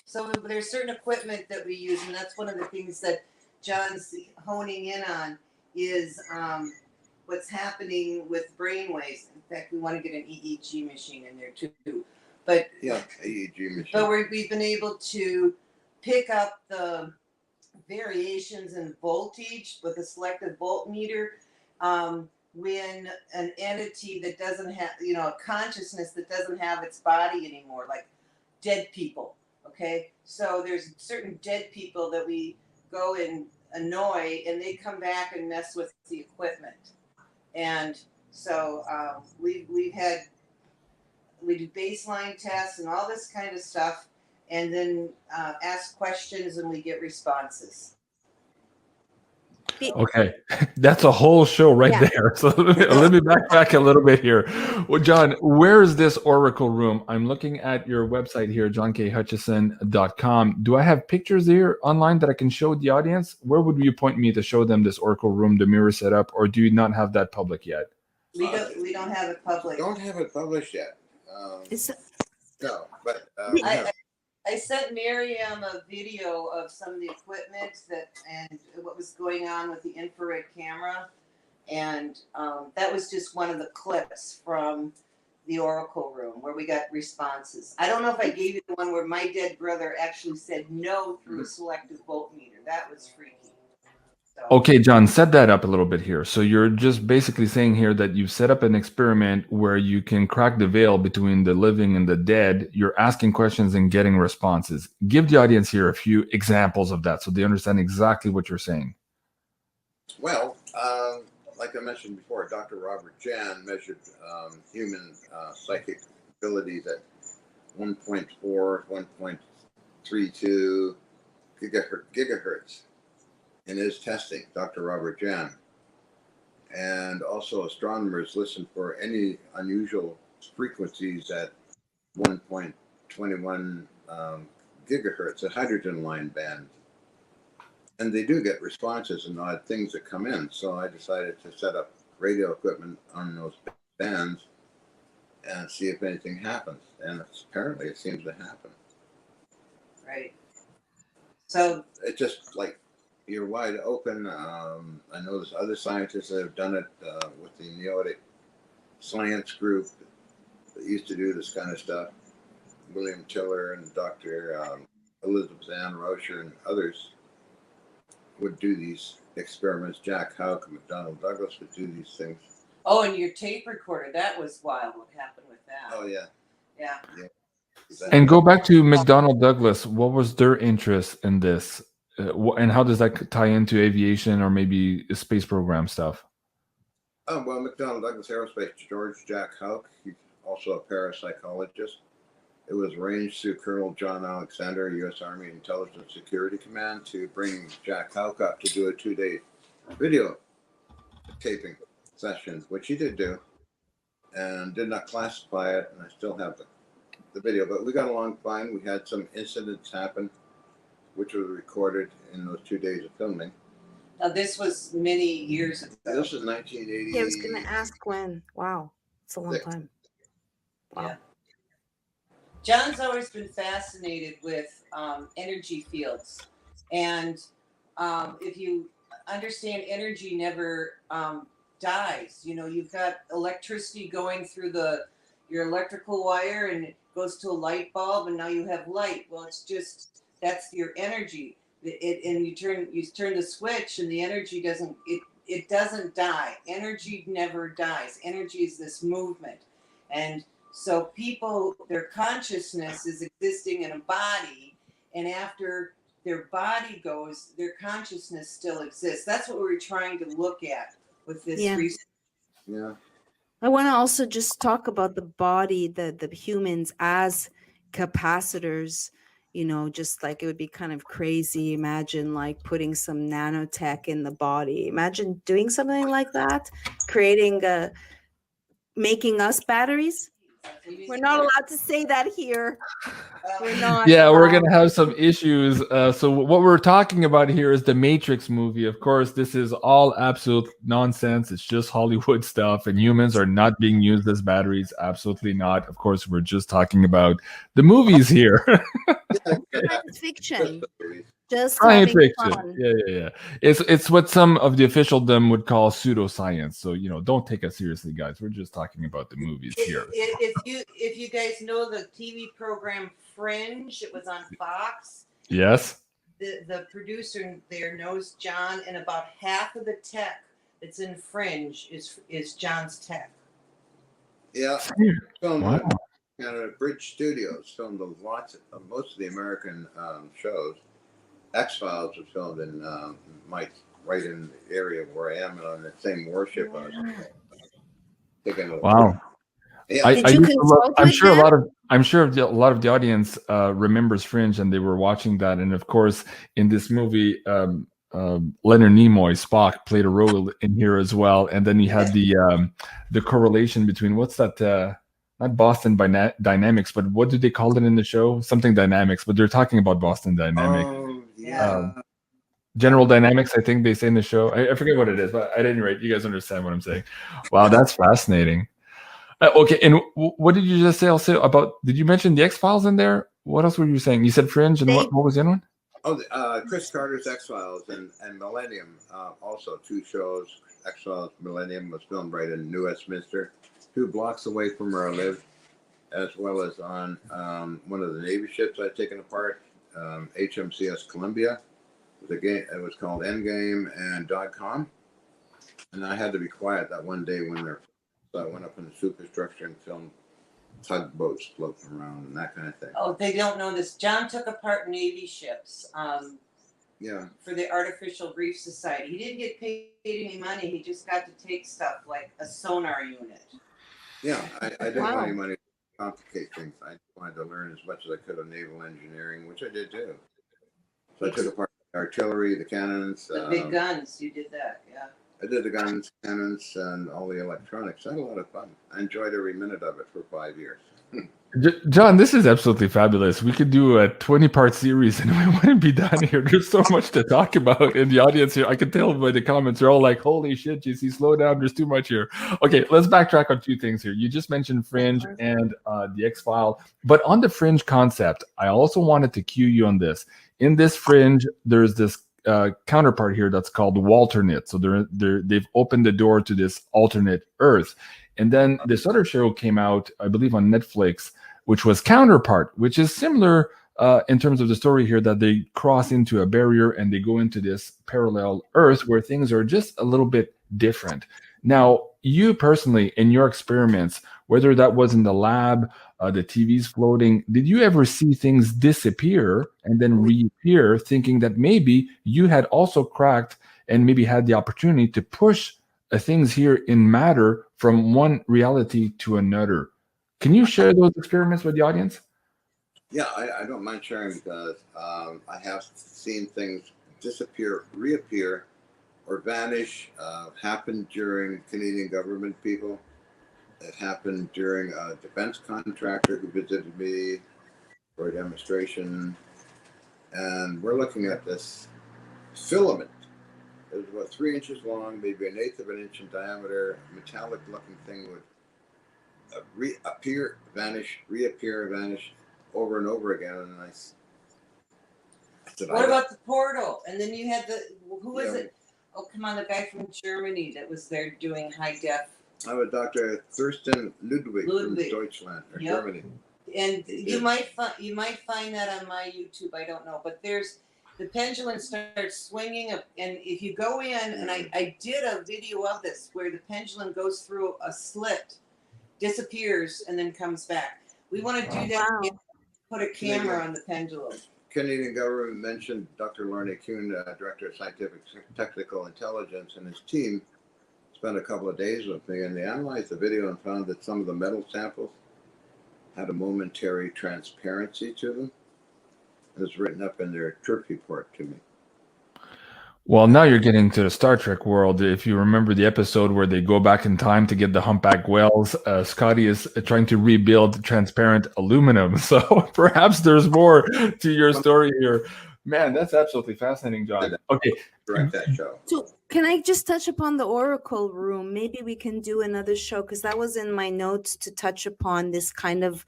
So there's certain equipment that we use, and that's one of the things that John's honing in on is what's happening with brainwaves. In fact, we want to get an EEG machine in there too. But yeah, EEG machine. But we've been able to pick up the variations in voltage with a selective voltmeter. When an entity that doesn't have, a consciousness that doesn't have its body anymore, like dead people, okay? So there's certain dead people that we go and annoy, and they come back and mess with the equipment. And so we do baseline tests and all this kind of stuff, and then ask questions, and we get responses. Okay, that's a whole show right there. So let me backtrack a little bit here. Well, John, where is this Oracle room? I'm looking at your website here, johnkHutchison.com. Do I have pictures here online that I can show the audience? Where would you point me to show them this Oracle room, the mirror setup, or do you not have that public yet? We don't have it public. Don't have it published yet. No, but I sent Maryam a video of some of the equipment and what was going on with the infrared camera, and that was just one of the clips from the Oracle room where we got responses. I don't know if I gave you the one where my dead brother actually said no through a selective voltmeter. That was freaky. So. Okay, John, set that up a little bit here. So you're just basically saying here that you've set up an experiment where you can crack the veil between the living and the dead. You're asking questions and getting responses. Give the audience here a few examples of that so they understand exactly what you're saying. Well, like I mentioned before, Dr. Robert Jan measured human psychic abilities at 1.4, 1.32 gigahertz. In his testing, Dr. Robert Jan. And also astronomers listen for any unusual frequencies at 1.21 gigahertz, a hydrogen line band. And they do get responses and odd things that come in. So I decided to set up radio equipment on those bands and see if anything happens. And apparently it seems to happen. Right. So it's just like, you're wide open. I know there's other scientists that have done it with the Neotic Science Group that used to do this kind of stuff. William Tiller and Dr. Elizabeth Ann Rocher and others would do these experiments. Jack Houck and McDonnell Douglas would do these things. Oh, and your tape recorder, that was wild what happened with that. Oh, yeah. Yeah. And go back to McDonnell Douglas. What was their interest in this? And how does that tie into aviation or maybe space program stuff? Oh, well, McDonnell Douglas Aerospace, George Jack Houck, he's also a parapsychologist. It was arranged through Colonel John Alexander, U.S. Army Intelligence Security Command, to bring Jack Houck up to do a 2-day video taping session, which he did do, and did not classify it, and I still have the video. But we got along fine. We had some incidents happen, which was recorded in those 2 days of filming. Now, this was many years ago. This was 1980. Yeah, I was going to ask when. Wow. It's a long time. Wow. Yeah. John's always been fascinated with energy fields, and if you understand, energy never dies. You know, you've got electricity going through your electrical wire, and it goes to a light bulb, and now you have light. Well, it's just that's your energy. And you turn the switch, and the energy doesn't die. Energy never dies. Energy is this movement, and so people, their consciousness is existing in a body, and after their body goes, their consciousness still exists. That's what we were trying to look at with this research. Yeah. I want to also just talk about the body, the humans as capacitors. You know, just like it would be kind of crazy. Imagine like putting some nanotech in the body. Imagine doing something like that, making us batteries. We're not allowed to say that here. We're not. Yeah, we're gonna have some issues. So what we're talking about here is the Matrix movie. Of course, this is all absolute nonsense. It's just Hollywood stuff, and humans are not being used as batteries. Absolutely not. Of course, we're just talking about the movies here. Science fiction. Just Science having fiction. fun. Yeah. It's what some of the officialdom would call pseudoscience. So don't take us seriously, guys. We're just talking about the movies here. If you guys know the TV program Fringe, it was on Fox. Yes. The producer there knows John, and about half of the tech that's in Fringe is John's tech. Yeah. Wow. Bridge Studios filmed most of the American shows. X-Files was filmed in right in the area where I am, and on the same warship. Wow. Yeah. I'm sure a lot of the audience remembers Fringe, and they were watching that. And of course, in this movie, Leonard Nimoy, Spock, played a role in here as well. And then you had the correlation between what's that? Not Boston Dynamics, but what do they call it in the show? Something Dynamics, but they're talking about Boston Dynamics. Oh, yeah. General Dynamics, I think they say in the show. I forget what it is, but at any rate, you guys understand what I'm saying. Wow, that's fascinating. Okay, and what did you just say also about, did you mention the X-Files in there? What else were you saying? You said Fringe, and what was the other one? Oh, Chris Carter's X-Files and Millennium, also two shows. X-Files Millennium was filmed right in New Westminster, 2 blocks away from where I live, as well as on one of the Navy ships I'd taken apart, HMCS Columbia. It was called Endgame and .com. And I had to be quiet that one day so I went up in the superstructure and filmed tugboats floating around and that kind of thing. Oh, they don't know this. John took apart Navy ships for the Artificial Reef Society. He didn't get paid any money. He just got to take stuff like a sonar unit. Yeah, I didn't want any money to complicate things. I wanted to learn as much as I could of naval engineering, which I did too. So I took apart the artillery, the cannons. The big guns. You did that, yeah. I did the guns, cannons, and all the electronics. I had a lot of fun. I enjoyed every minute of it for 5 years. John, this is absolutely fabulous. We could do a 20-part series and we wouldn't be done here. There's so much to talk about in the audience here. I can tell by the comments. They're all like, holy shit, JC, slow down. There's too much here. Okay, let's backtrack on 2 things here. You just mentioned Fringe and the X-File. But on the Fringe concept, I also wanted to cue you on this. In this Fringe, there's this counterpart here that's called Walternate. So they've opened the door to this alternate Earth. And then this other show came out, I believe, on Netflix, which was Counterpart, which is similar in terms of the story here, that they cross into a barrier and they go into this parallel Earth where things are just a little bit different. Now, you personally, in your experiments, whether that was in the lab, the TV's floating, did you ever see things disappear and then reappear, thinking that maybe you had also cracked and maybe had the opportunity to push things here in matter from one reality to another? Can you share those experiments with the audience? Yeah, I don't mind sharing because I have seen things disappear, reappear, or vanish. Happened during Canadian government people. It happened during a defense contractor who visited me for a demonstration. And we're looking at this filament. It was about 3 inches long, maybe 1/8 of an inch in diameter, metallic looking thing would reappear, vanish, reappear, vanish. over and over again. And I said, What about the portal? And then you had who was Yeah. it? Oh, come on, the guy from Germany that was there doing high def. I was Dr. Thorsten Ludwig from Deutschland or Yep. Germany. And you might find that on my YouTube. I don't know, but there's the pendulum starts swinging up, and if you go in, and I did a video of this where the pendulum goes through a slit, disappears, and then comes back. We want to do that. Wow. Put a camera on the pendulum. Canadian government mentioned Dr. Lorne Kuhn, Director of Scientific Technical Intelligence, and his team spent a couple of days with me, and they analyzed the video and found that some of the metal samples had a momentary transparency to them. It was written up in their trip report to me. Well, now you're getting to the Star Trek world. If you remember the episode where they go back in time to get the humpback whales, Scotty is trying to rebuild transparent aluminum. So perhaps there's more to your story here. Man, that's absolutely fascinating, John. Okay. Direct that show. So can I just touch upon the Oracle room? Maybe we can do another show, because that was in my notes, to touch upon this kind of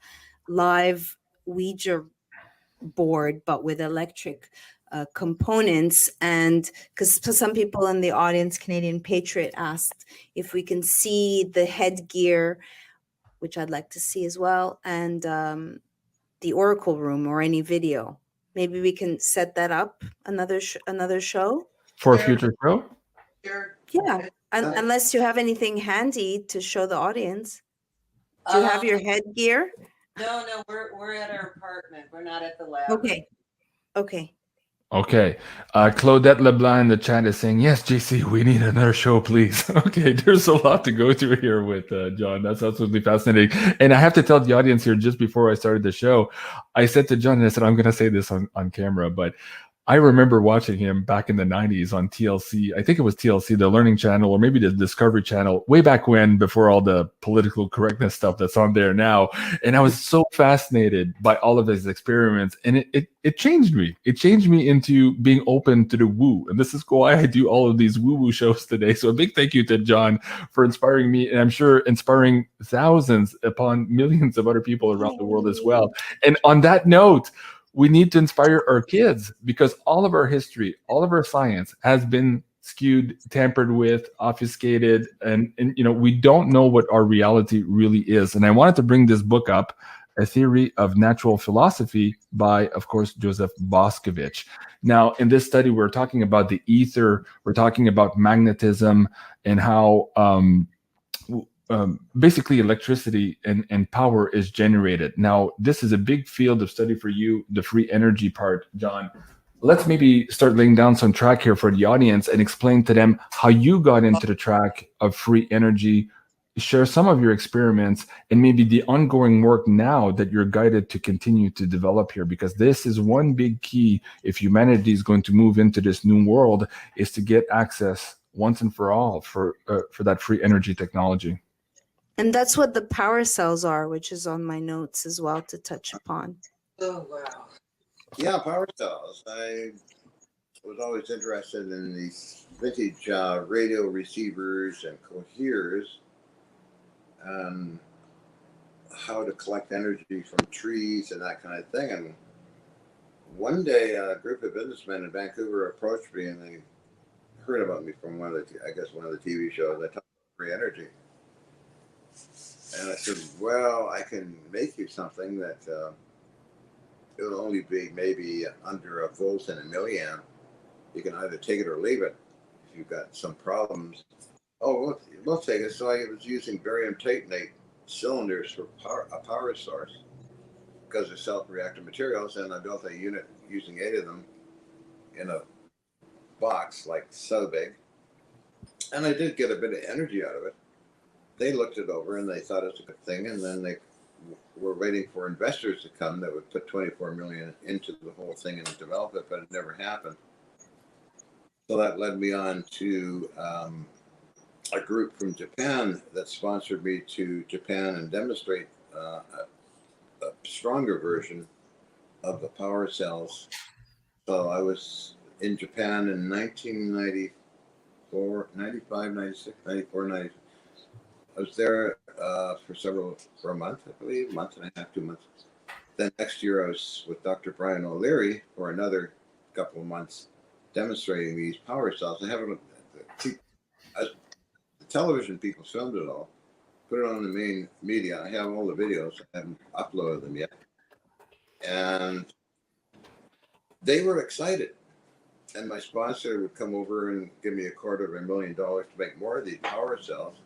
live Ouija board, but with electric components. And because some people in the audience, Canadian Patriot, asked if we can see the headgear, which I'd like to see as well, and the Oracle room or any video. Maybe we can set that up another show For a future show? Sure. Yeah, unless you have anything handy to show the audience. Do you have your headgear? No, we're at our apartment. We're not at the lab. Okay. Okay. Claudette LeBlanc in the chat is saying, yes, JC, we need another show, please. Okay, there's a lot to go through here with John. That's absolutely fascinating. And I have to tell the audience here, just before I started the show, I said to John, and I said, I'm going to say this on camera, but I remember watching him back in the 90s on TLC. I think it was TLC, the Learning Channel, or maybe the Discovery Channel, way back when, before all the political correctness stuff that's on there now. And I was so fascinated by all of his experiments. And it changed me. It changed me into being open to the woo. And this is why I do all of these woo-woo shows today. So a big thank you to John for inspiring me. And I'm sure inspiring thousands upon millions of other people around the world as well. And on that note, we need to inspire our kids, because all of our history, all of our science has been skewed, tampered with, obfuscated, and we don't know what our reality really is. And I wanted to bring this book up, A Theory of Natural Philosophy by, of course, Joseph Boscovich. Now, in this study, we're talking about the ether, we're talking about magnetism, and how basically electricity and power is generated. Now, this is a big field of study for you, the free energy part, John. Let's maybe start laying down some track here for the audience and explain to them how you got into the track of free energy, share some of your experiments, and maybe the ongoing work now that you're guided to continue to develop here, because this is one big key if humanity is going to move into this new world, is to get access once and for all for that free energy technology. And that's what the power cells are, which is on my notes as well to touch upon. Oh, wow. Yeah, power cells. I was always interested in these vintage radio receivers and coherers, and how to collect energy from trees and that kind of thing. And one day, a group of businessmen in Vancouver approached me, and they heard about me from one of the TV shows. I talked about free energy. And I said, well, I can make you something that it'll only be maybe under a volt and a milliamp. You can either take it or leave it if you've got some problems. Oh, we'll take it. So I was using barium titanate cylinders for a power source, because they're self-reactive materials, and I built a unit using 8 of them in a box like so big. And I did get a bit of energy out of it. They looked it over and they thought it was a good thing, and then they were waiting for investors to come that would put 24 million into the whole thing and develop it, but it never happened. So that led me on to a group from Japan that sponsored me to Japan and demonstrate a stronger version of the power cells. So I was in Japan in 1994, 95, 96, 94, 95. I was there for a month, I believe, month and a half, 2 months. Then next year I was with Dr. Brian O'Leary for another couple of months demonstrating these power cells. I haven't, the television people filmed it all, put it on the main media. I have all the videos. I haven't uploaded them yet. And they were excited. And my sponsor would come over and give me $250,000 to make more of these power cells,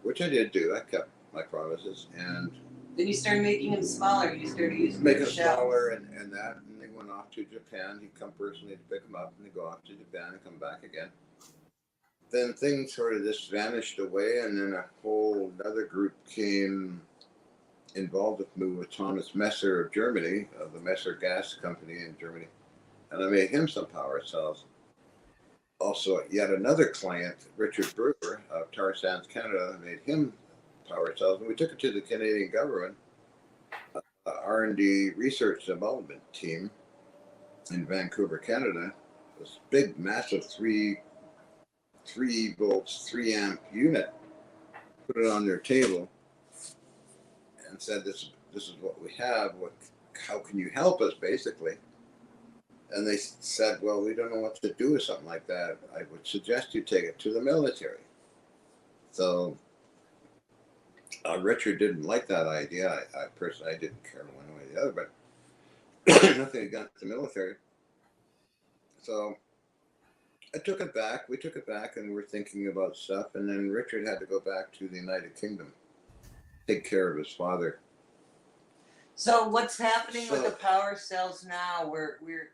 which I did do. I kept my promises. And then you started making them smaller. You started using make them it smaller and that. And they went off to Japan. He'd come personally to pick them up, and they go off to Japan and come back again. Then things sort of just vanished away, and then a whole other group came involved with me with Thomas Messer of Germany, of the Messer Gas Company in Germany. And I made him some power cells. Also, yet another client, Richard Brewer of Tar Sands, Canada, made him power cells. And we took it to the Canadian government, R&D Research Development Team in Vancouver, Canada. This big, massive 3 volts, 3 amp unit, put it on their table and said, this is what we have. How can you help us, basically? And they said, well, we don't know what to do with something like that. I would suggest you take it to the military. So Richard didn't like that idea. I personally, I didn't care one way or the other, but nothing against the military. So I took it back. We took it back, and we're thinking about stuff. And then Richard had to go back to the United Kingdom, take care of his father. So what's happening with the power cells now?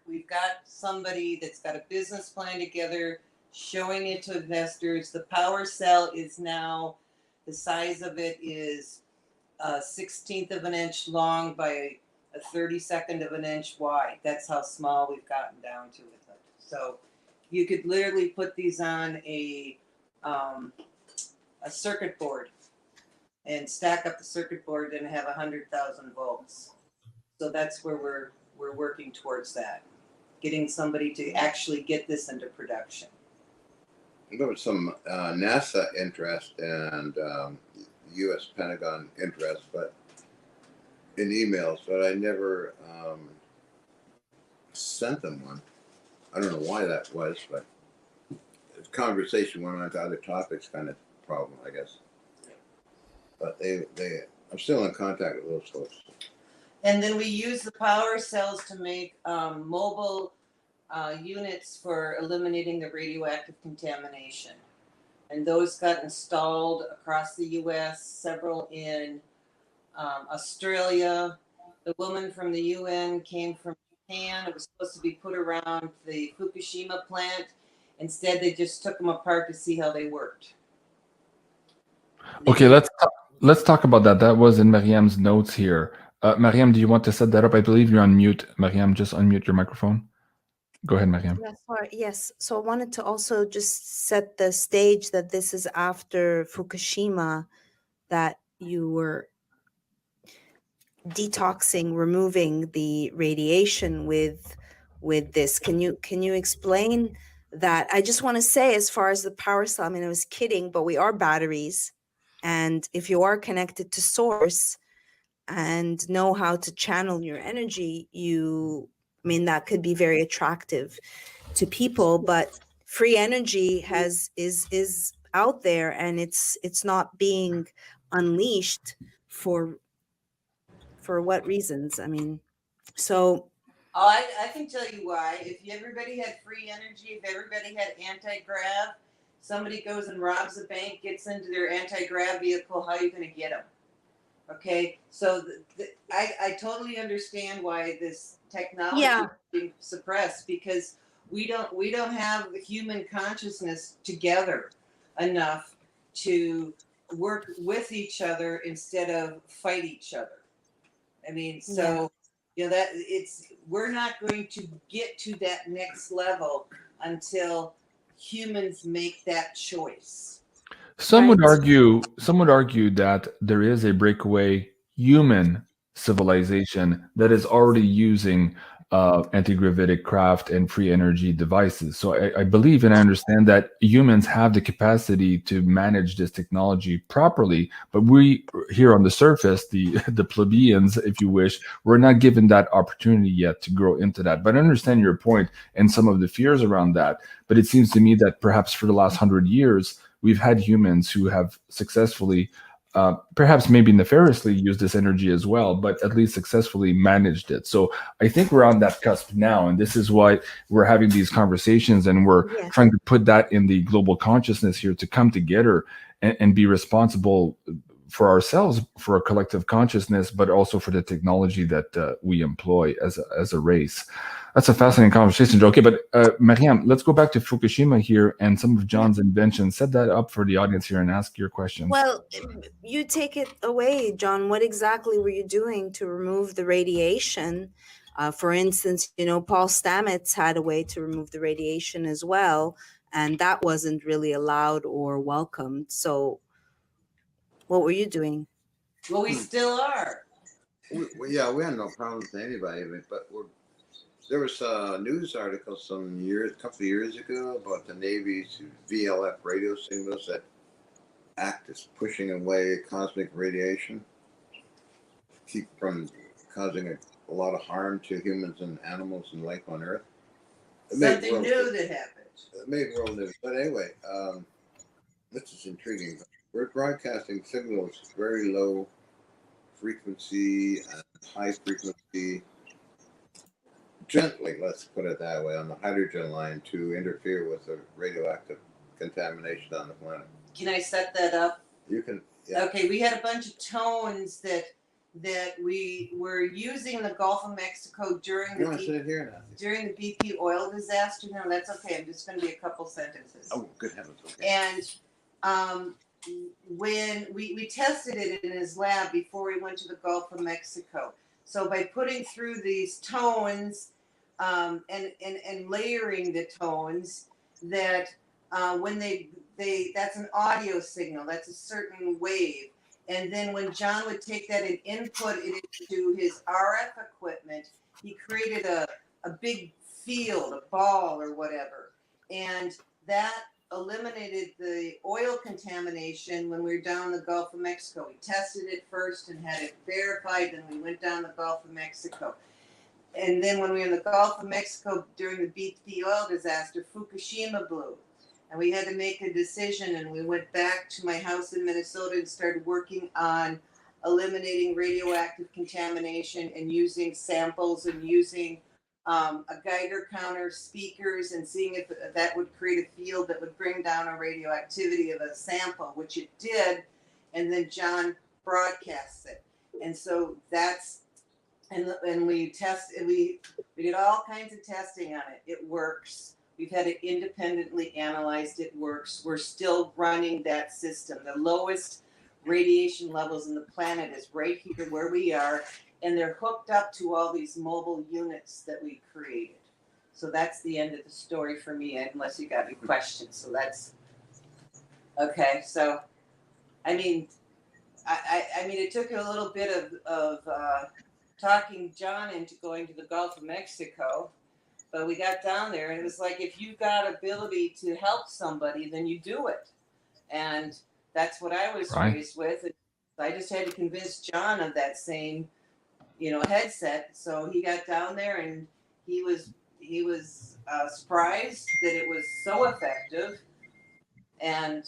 We've got somebody that's got a business plan together, showing it to investors. The power cell is now, the size of it is a 1/16 of an inch long by a 32nd of an inch wide. That's how small we've gotten down to with it. So you could literally put these on a circuit board and stack up the circuit board and have 100,000 volts. So that's where we're working towards that, getting somebody to actually get this into production. There was some NASA interest and U.S. Pentagon interest, but in emails, but I never sent them one. I don't know why that was, but the conversation went on to other topics, kind of problem, I guess. But I'm still in contact with those folks. And then we use the power cells to make mobile units for eliminating the radioactive contamination. And those got installed across the U.S., several in Australia. The woman from the UN came from Japan. It was supposed to be put around the Fukushima plant. Instead, they just took them apart to see how they worked. Okay, let's talk about that. That was in Maryam's notes here. Maryam, do you want to set that up? I believe you're on mute. Maryam, just unmute your microphone. Go ahead, Maryam. Yes, sorry. Yes. So I wanted to also just set the stage that this is after Fukushima, that you were detoxing, removing the radiation with this. Can you explain that? I just want to say, as far as the power cell, I mean, I was kidding, but we are batteries. And if you are connected to source and know how to channel your energy, that could be very attractive to people. But free energy is out there, and it's not being unleashed for what reasons? I mean, so. Oh, I can tell you why. If everybody had free energy, if everybody had anti-grav, somebody goes and robs a bank, gets into their anti-grav vehicle, how are you going to get them? Okay, so I totally understand why this technology is being suppressed, because we don't have the human consciousness together enough to work with each other instead of fight each other. I mean, so we're not going to get to that next level until humans make that choice. Some would argue that there is a breakaway human civilization that is already using anti-gravitic craft and free energy devices. So I believe and I understand that humans have the capacity to manage this technology properly, but we here on the surface, the plebeians, if you wish, we're not given that opportunity yet to grow into that. But I understand your point and some of the fears around that. But it seems to me that perhaps for the last 100 years, we've had humans who have successfully perhaps maybe nefariously used this energy as well, but at least successfully managed it. So I think we're on that cusp now, and this is why we're having these conversations, and we're trying to put that in the global consciousness here to come together and be responsible for ourselves, for a collective consciousness, but also for the technology that we employ as a race. That's a fascinating conversation, Joe. Okay, but Maryam, let's go back to Fukushima here and some of John's inventions. Set that up for the audience here and ask your questions. Well, you take it away, John. What exactly were you doing to remove the radiation? For instance, Paul Stamets had a way to remove the radiation as well, and that wasn't really allowed or welcomed. So what were you doing? Well, we still are. We had no problem with anybody, but there was a news article a couple of years ago about the Navy's VLF radio signals that act as pushing away cosmic radiation, keep from causing a lot of harm to humans and animals and life on Earth. Something new that happened. It made world news. But anyway, this is intriguing. We're broadcasting signals very low frequency and high frequency, gently, let's put it that way, on the hydrogen line to interfere with the radioactive contamination on the planet. Can I set that up? You can. Yeah. Okay, we had a bunch of tones that we were using in the Gulf of Mexico during the BP oil disaster. No, that's okay. I'm just going to be a couple sentences. Oh, good heavens! Okay. And when we tested it in his lab before we went to the Gulf of Mexico. So by putting through these tones and layering the tones, that when that's an audio signal, that's a certain wave. And then when John would take that and input it into his RF equipment, he created a big field, a ball or whatever. And that eliminated the oil contamination when we were down the Gulf of Mexico. We tested it first and had it verified, then we went down the Gulf of Mexico. And then when we were in the Gulf of Mexico during the BP oil disaster, Fukushima blew. And we had to make a decision, and we went back to my house in Minnesota and started working on eliminating radioactive contamination and using samples and using a Geiger counter, speakers, and seeing if that would create a field that would bring down a radioactivity of a sample, which it did. And then John broadcasts it. And so that's, and we did all kinds of testing on it. It works. We've had it independently analyzed. It works. We're still running that system. The lowest radiation levels in the planet is right here where we are. And they're hooked up to all these mobile units that we created. So that's the end of the story for me, unless you got any questions. So that's okay. So, I mean, it took a little bit of talking John into going to the Gulf of Mexico, but we got down there, and it was like, if you got ability to help somebody, then you do it. And that's what I was raised with. And I just had to convince John of that same headset. So he got down there, and he was surprised that it was so effective. And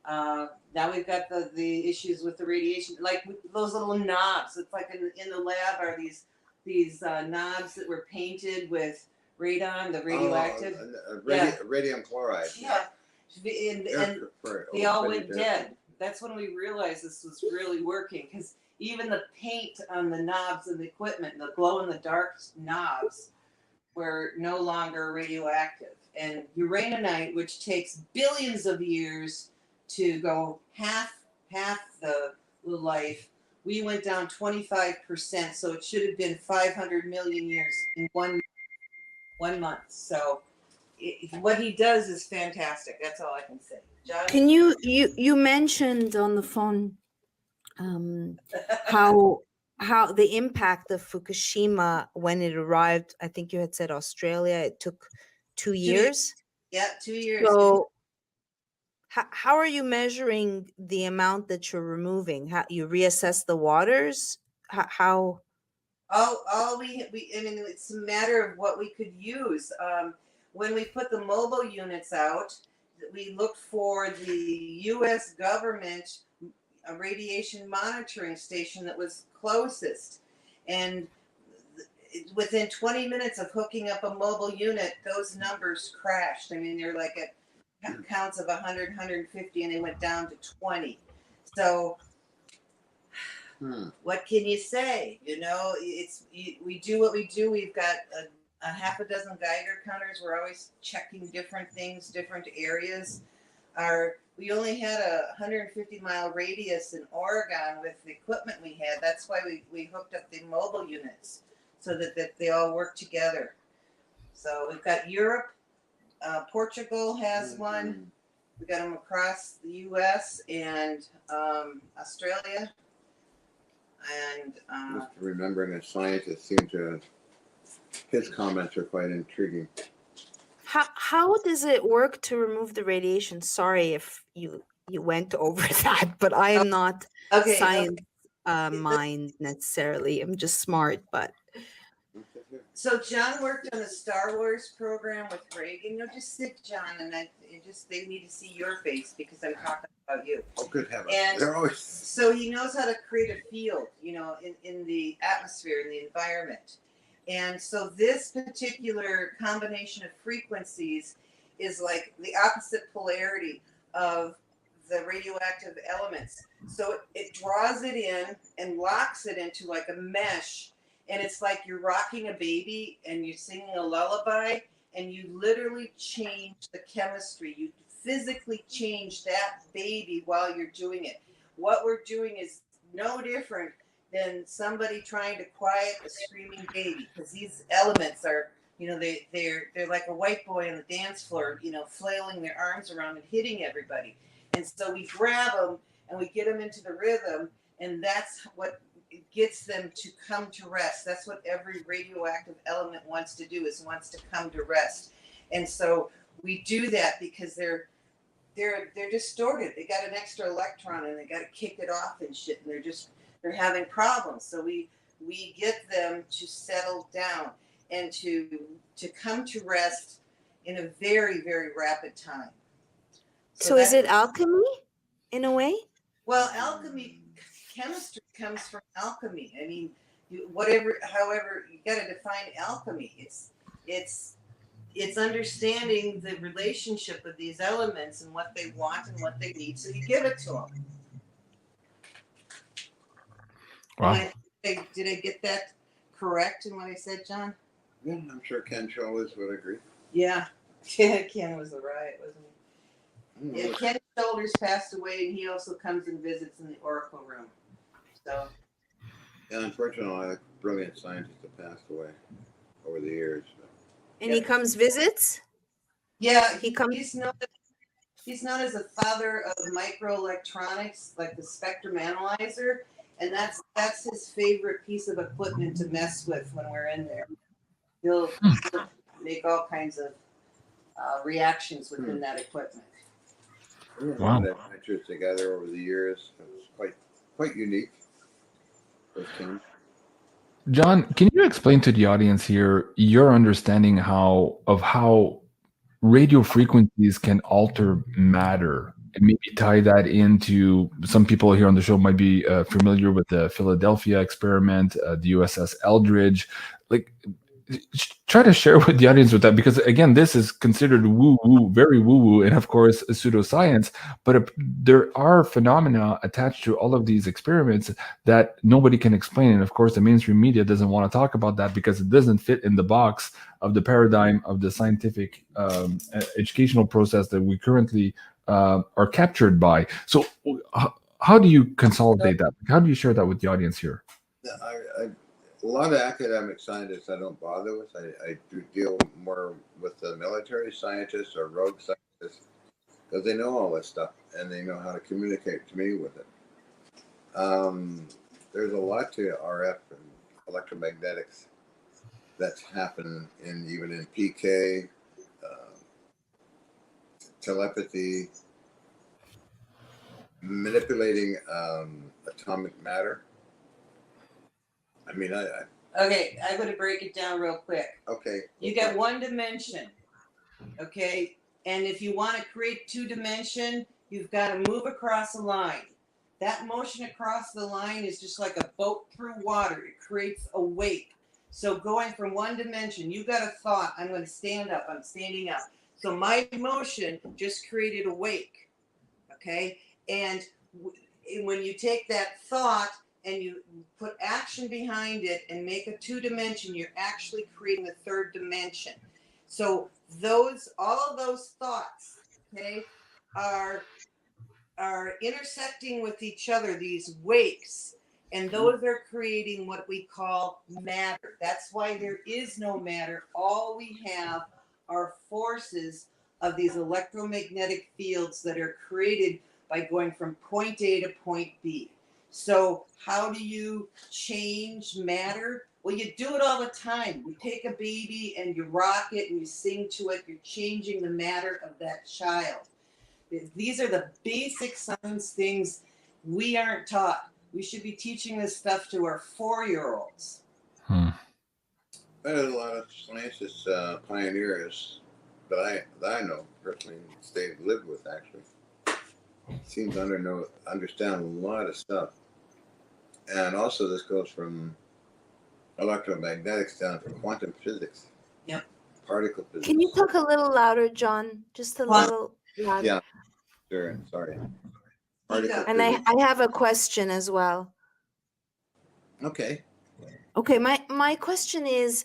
now we've got the issues with the radiation, like with those little knobs. It's like in the lab are these knobs that were painted with radon, the radioactive. Radium chloride. Yeah. And they all went dead. That's when we realized this was really working, because even the paint on the knobs and the equipment, the glow-in-the-dark knobs, were no longer radioactive. And uraninite, which takes billions of years to go half the life, we went down 25%. So it should have been 500 million years in one month. So what he does is fantastic. That's all I can say. John? Can you mentioned on the phone how how the impact of Fukushima when it arrived. I think you had said Australia. It took 2 years. Yeah, 2 years. So how are you measuring the amount that you're removing? How you reassess the waters? How All we I mean, it's a matter of what we could use. When we put the mobile units out, we looked for the U.S. government radiation monitoring station that was closest, and within 20 minutes of hooking up a mobile unit, those numbers crashed. I mean, they're like at counts of 100, 150, and they went down to 20. So what can you say? You know, we do what we do. We've got a half a dozen Geiger counters. We're always checking different things, different areas. We only had a 150-mile radius in Oregon with the equipment we had. That's why we hooked up the mobile units so that they all work together. So we've got Europe. Portugal has one. We got them across the U.S. and Australia. And just remembering a scientist seemed to, his comments are quite intriguing. how does it work to remove the radiation? Sorry if you went over that, but I am not science mind necessarily. I'm just smart, but. So John worked on a Star Wars program with Reagan. No, just sit, John, and they need to see your face because I'm talking about you. Oh, good heavens! And they're always... so he knows how to create a field, you know, in the atmosphere, in the environment. And so this particular combination of frequencies is like the opposite polarity of the radioactive elements. So it draws it in and locks it into like a mesh. And it's like you're rocking a baby and you're singing a lullaby, and you literally change the chemistry. You physically change that baby while you're doing it. What we're doing is no different than somebody trying to quiet a screaming baby, because these elements are, you know, they're like a white boy on the dance floor, you know, flailing their arms around and hitting everybody. And so we grab them and we get them into the rhythm, and that's what gets them to come to rest. That's what every radioactive element wants to do, is wants to come to rest. And so we do that because they're distorted. They got an extra electron and they got to kick it off and shit, and they're having problems. So we get them to settle down and to come to rest in a very, very rapid time. So is it alchemy in a way? Well, alchemy, chemistry comes from alchemy. I mean, however, you got to define alchemy. It's understanding the relationship of these elements and what they want and what they need, so you give it to them. Wow. Did I get that correct in what I said, John? Yeah, I'm sure Ken Shoulders would agree. Yeah. Ken was a riot, wasn't he? Yeah, Ken Shoulders passed away, and he also comes and visits in the Oracle room. So. Yeah, unfortunately, a brilliant scientist have passed away over the years. And he comes visits? Yeah, he comes. He's known as a father of microelectronics, like the spectrum analyzer, and that's his favorite piece of equipment to mess with when we're in there. He'll make all kinds of reactions within that equipment. Wow. That adventures together over the years. It was quite unique. John, can you explain to the audience here your understanding of how radio frequencies can alter matter, and maybe tie that into, some people here on the show might be familiar with the Philadelphia experiment, the USS Eldridge. Like, try to share with the audience with that, because again, this is considered woo-woo, very woo-woo, and of course pseudoscience, but there are phenomena attached to all of these experiments that nobody can explain, and of course the mainstream media doesn't want to talk about that because it doesn't fit in the box of the paradigm of the scientific educational process that we currently are captured by. So how do you consolidate that? How do you share that with the audience here? A lot of academic scientists I don't bother with. I do deal more with the military scientists or rogue scientists, because they know all this stuff and they know how to communicate to me with it. there's a lot to RF and electromagnetics that's happened even in PK, telepathy, manipulating atomic matter. I mean, Okay, I'm going to break it down real quick. Okay. You got one dimension, okay? And if you want to create two dimension, you've got to move across a line. That motion across the line is just like a boat through water. It creates a wake. So going from one dimension, you got a thought, I'm going to stand up, I'm standing up. So my motion just created a wake, okay? And when you take that thought and you put action behind it and make a two dimension, you're actually creating a third dimension. So all of those thoughts, okay, are intersecting with each other, these wakes, and those are creating what we call matter. That's why there is no matter. All we have are forces of these electromagnetic fields that are created by going from point A to point B. So how do you change matter? Well, you do it all the time. You take a baby and you rock it and you sing to it. You're changing the matter of that child. These are the basic science things we aren't taught. We should be teaching this stuff to our 4-year-olds. There's a lot of scientists, pioneers that I know personally, lived with actually. Seems to understand a lot of stuff. And also this goes from electromagnetics down to quantum physics. Yep. Particle physics. Can you talk a little louder, John? Just a little louder. Yeah, sure. Sorry. Particle And I have a question as well. Okay. Okay, my question is,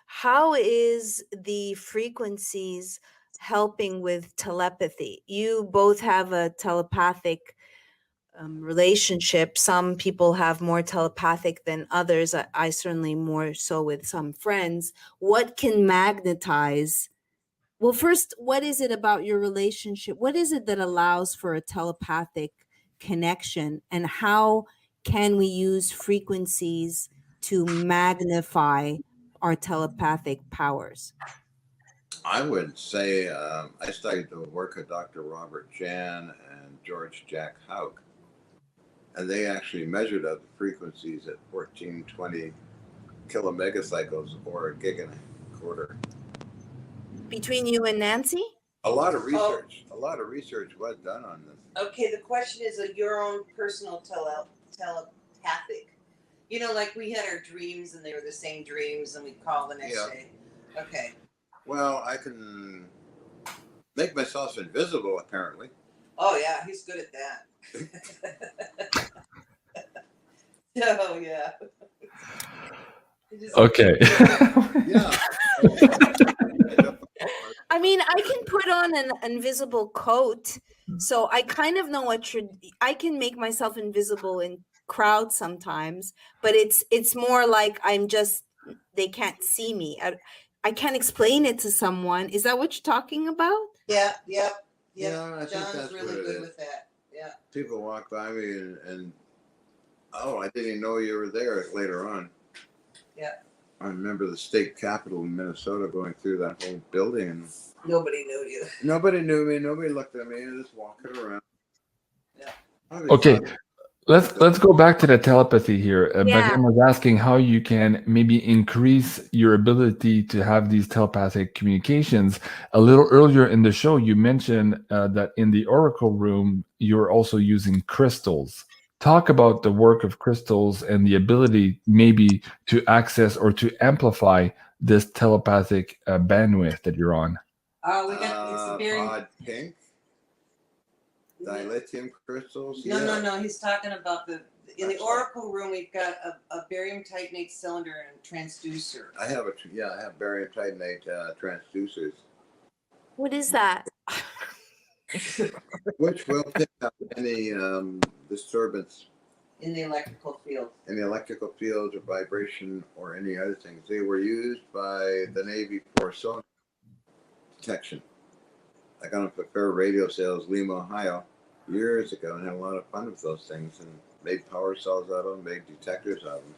how is the frequencies helping with telepathy? You both have a telepathic relationship. Some people have more telepathic than others. I certainly more so with some friends. What can magnetize? Well, first, what is it about your relationship? What is it that allows for a telepathic connection? And how can we use frequencies to magnify our telepathic powers? I would say I studied the work of Dr. Robert Jan and George Jack Hauk, and they actually measured out the frequencies at 1420 kilomegacycles or a gig and a quarter. Between you and Nancy? A lot of research was done on this. Okay, the question is your own personal telepathic. You know, like we had our dreams and they were the same dreams and we'd call the next day. Okay. Well, I can make myself invisible, apparently. Oh, yeah, he's good at that. Oh, yeah. Okay. Yeah. I mean, I can put on an invisible coat, so I kind of know I can make myself invisible in crowds sometimes, but it's more like they can't see me. I can't explain it to someone. Is that what you're talking about? Yeah. Yeah, I think John's that's really what it good is. with that. Yeah. People walk by me and I didn't even know you were there later on. Yeah. I remember the state capitol in Minnesota going through that whole building. And nobody knew you. Nobody knew me. Nobody looked at me. Just walking around. Yeah. Okay. Let's go back to the telepathy here. Maryam was asking how you can maybe increase your ability to have these telepathic communications. A little earlier in the show, you mentioned that in the Oracle room, you're also using crystals. Talk about the work of crystals and the ability maybe to access or to amplify this telepathic bandwidth that you're on. Oh, we got it's very odd pink. Dilithium crystals. No. He's talking about in the Oracle room. We've got a barium titanate cylinder and transducer. I have barium titanate transducers. What is that? Which will pick up any disturbance in the electrical field. In the electrical field or vibration or any other things. They were used by the Navy for sonar detection. I got them for Fair Radio Sales, Lima, Ohio, years ago, and had a lot of fun with those things. And made power cells out of them, made detectors out of them.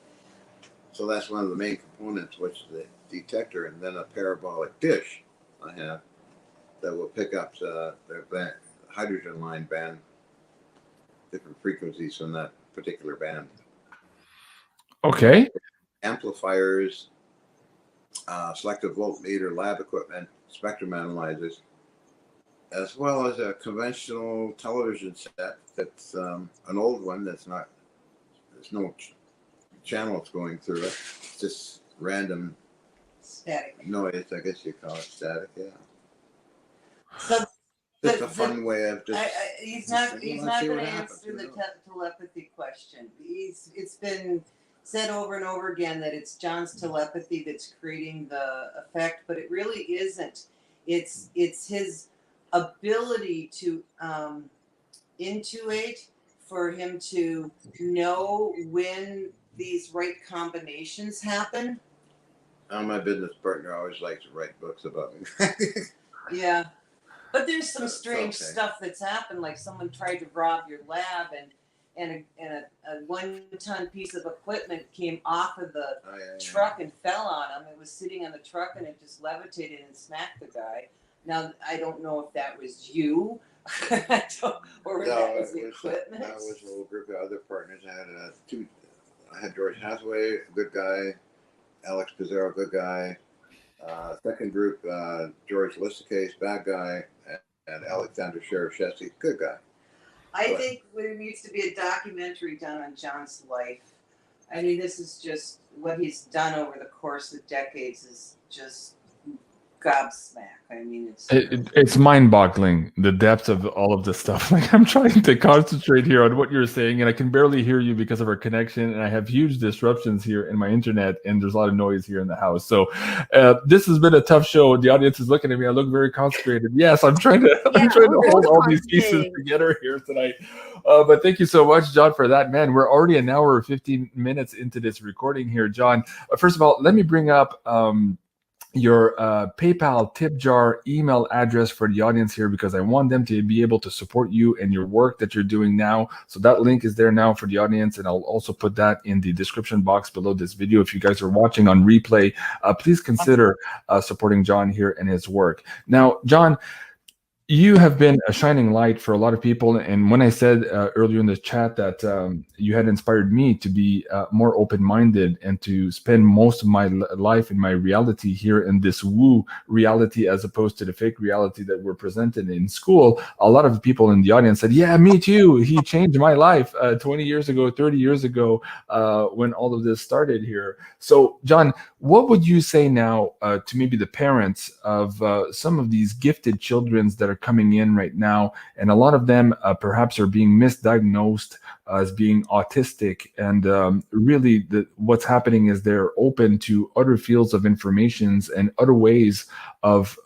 So that's one of the main components, which is the detector, and then a parabolic dish I have that will pick up the hydrogen line band, different frequencies from that particular band. Okay. Amplifiers, selective voltmeter, lab equipment, spectrum analyzers, as well as a conventional television set that's an old one that's not, there's no channels going through it. It's just random Static noise, I guess you call it static, yeah. So Just a fun way of just. he's not going to happens, answer the telepathy question. It's been said over and over again that it's John's telepathy that's creating the effect, but it really isn't. It's his ability to intuit, for him to know when these right combinations happen. My business partner always likes to write books about me. Yeah. But there's some strange stuff that's happened, like someone tried to rob your lab, and a 1-ton piece of equipment came off of the truck and fell on him. It was sitting on the truck and it just levitated and smacked the guy. Now, I don't know if that was you or that was the equipment. That was a little group of other partners. I had George Hathaway, a good guy, Alex Pizarro, good guy. Second group, George Lissicase, bad guy, and Alexander Sheriff-Shesky, good guy. I think there needs to be a documentary done on John's life. I mean, this is just what he's done over the course of decades is just gobsmack. I mean, it's mind-boggling, the depth of all of this stuff. Like, I'm trying to concentrate here on what you're saying, and I can barely hear you because of our connection, and I have huge disruptions here in my internet, and there's a lot of noise here in the house. So this has been a tough show. The audience is looking at me. I look very concentrated. Yes, I'm trying to hold all these pieces together here tonight. But thank you so much, John, for that. Man, we're already an hour 15 minutes into this recording here, John. First of all, let me bring up your PayPal tip jar email address for the audience here, because I want them to be able to support you and your work that you're doing now. So that link is there now for the audience, and I'll also put that in the description box below this video. If you guys are watching on replay, please consider supporting John here and his work. Now, John, you have been a shining light for a lot of people. And when I said earlier in the chat that you had inspired me to be more open-minded and to spend most of my life in my reality here in this woo reality, as opposed to the fake reality that we're presented in school, a lot of people in the audience said, yeah, me too. He changed my life 20 years ago, 30 years ago, when all of this started here. So, John, what would you say now to maybe the parents of some of these gifted children that are coming in right now, and a lot of them perhaps are being misdiagnosed as being autistic, and really what's happening is they're open to other fields of informations and other ways of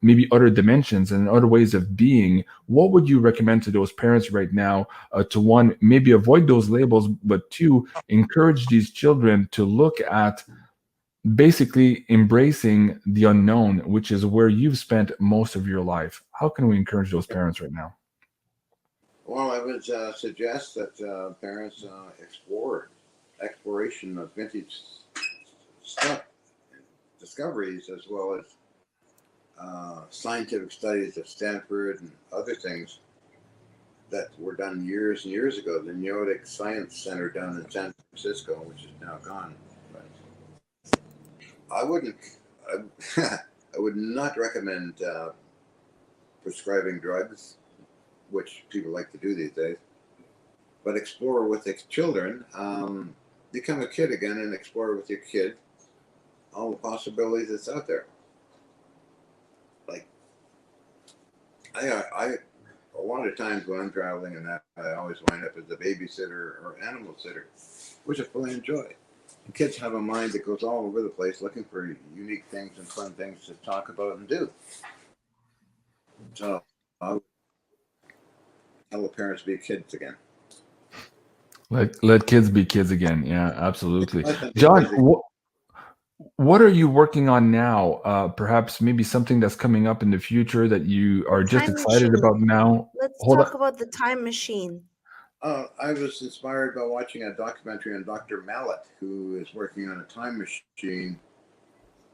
maybe other dimensions and other ways of being? What would you recommend to those parents right now to, one, maybe avoid those labels, but two, encourage these children to look at basically embracing the unknown, which is where you've spent most of your life? How can we encourage those parents right now? Well, I would suggest that parents exploration of vintage stuff, discoveries, as well as scientific studies at Stanford and other things that were done years and years ago. The Neotic Science Center down in San Francisco, which is now gone. I would not recommend prescribing drugs, which people like to do these days, but explore with the children. Become a kid again and explore with your kid all the possibilities that's out there. Like, I a lot of times when I'm traveling and that, I always wind up as a babysitter or animal sitter, which I fully enjoy. Kids have a mind that goes all over the place looking for unique things and fun things to talk about and do. So I would tell the parents be kids again. Let kids be kids again. Yeah, absolutely. John, what are you working on now? Perhaps maybe something that's coming up in the future that you are just excited about now? Let's talk about the time machine. I was inspired by watching a documentary on Dr. Mallet, who is working on a time machine.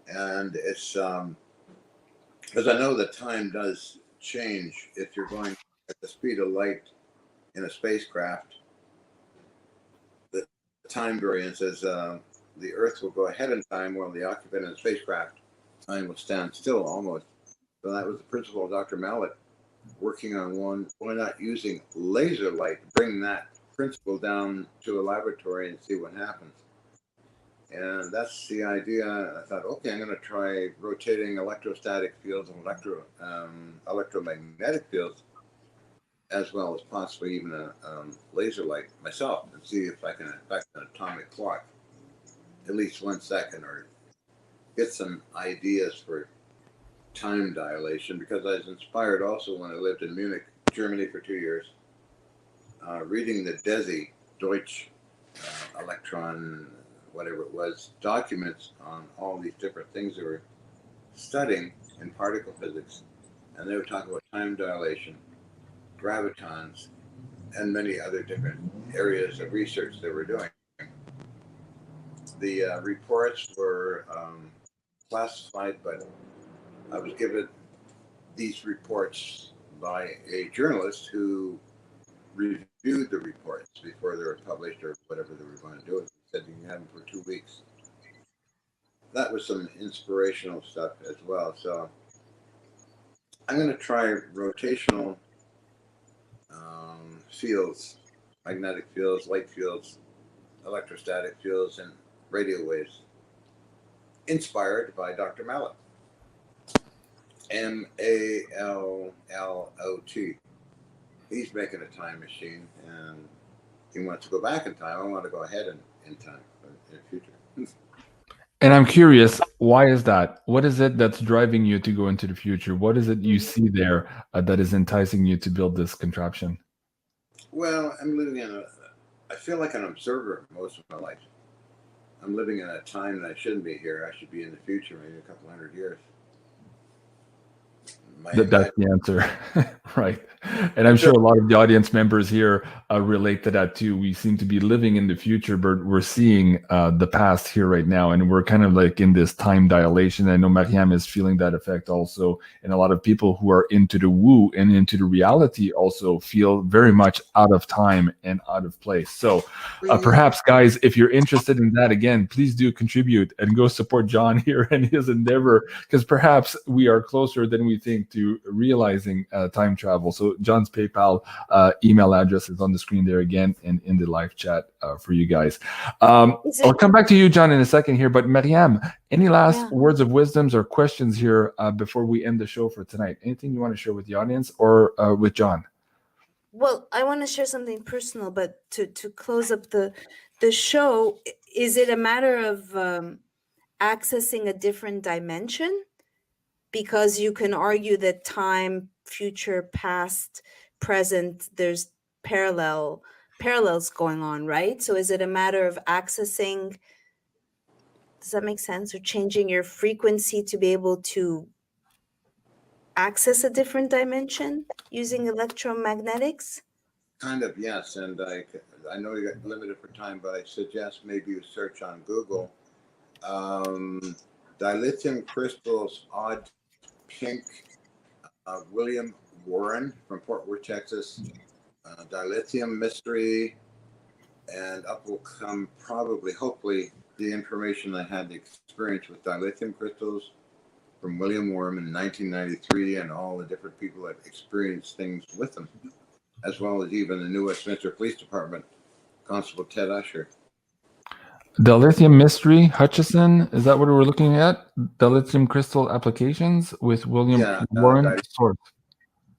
And it's because I know that time does change if you're going at the speed of light in a spacecraft. The time variance is the Earth will go ahead in time while the occupant in the spacecraft time will stand still almost. So that was the principle of Dr. Mallet working on why not using laser light, bring that principle down to a laboratory and see what happens. And that's the idea. I thought, okay, I'm going to try rotating electrostatic fields and electromagnetic fields, as well as possibly even a laser light myself, and see if I can affect an atomic clock at least 1 second, or get some ideas for time dilation, because I was inspired also when I lived in Munich, Germany for 2 years, reading the DESI, Deutsch Electron, whatever it was, documents on all these different things they were studying in particle physics. And they were talking about time dilation, gravitons, and many other different areas of research they were doing. The reports were classified, but I was given these reports by a journalist who reviewed the reports before they were published or whatever they were going to do. He said you can have them for 2 weeks. That was some inspirational stuff as well. So I'm going to try rotational fields, magnetic fields, light fields, electrostatic fields, and radio waves, inspired by Dr. Mallet. Mallot. He's making a time machine, and he wants to go back in time. I want to go ahead in time in the future. And I'm curious, why is that? What is it that's driving you to go into the future? What is it you see there that is enticing you to build this contraption? Well, I'm living I feel like an observer most of my life. I'm living in a time that I shouldn't be here. I should be in the future, maybe a couple hundred years. That's the answer. Right. And I'm sure a lot of the audience members here relate to that too. We seem to be living in the future, but we're seeing the past here right now. And we're kind of like in this time dilation. I know Maryam is feeling that effect also. And a lot of people who are into the woo and into the reality also feel very much out of time and out of place. So perhaps, guys, if you're interested in that, again, please do contribute and go support John here and his endeavor, because perhaps we are closer than we think to realizing time travel. So John's PayPal email address is on the screen there again and in the live chat for you guys. I'll come back to you, John, in a second here. But Maryam, any last words of wisdoms or questions here before we end the show for tonight? Anything you want to share with the audience or with John? Well, I want to share something personal, but to close up the show, is it a matter of accessing a different dimension? Because you can argue that time, future, past, present, there's parallels going on, right? So is it a matter of accessing, does that make sense? Or changing your frequency to be able to access a different dimension using electromagnetics? Kind of, yes. And I know you got limited for time, but I suggest maybe you search on Google dilithium crystals odd pink, William Warren from Fort Worth, Texas, dilithium mystery, and up will come probably, hopefully, the information I had the experience with dilithium crystals from William Warren in 1993 and all the different people that experienced things with them, as well as even the New Westminster Police Department, Constable Ted Usher. The lithium mystery, Hutchison, is that what we're looking at? The lithium crystal applications with William Warren?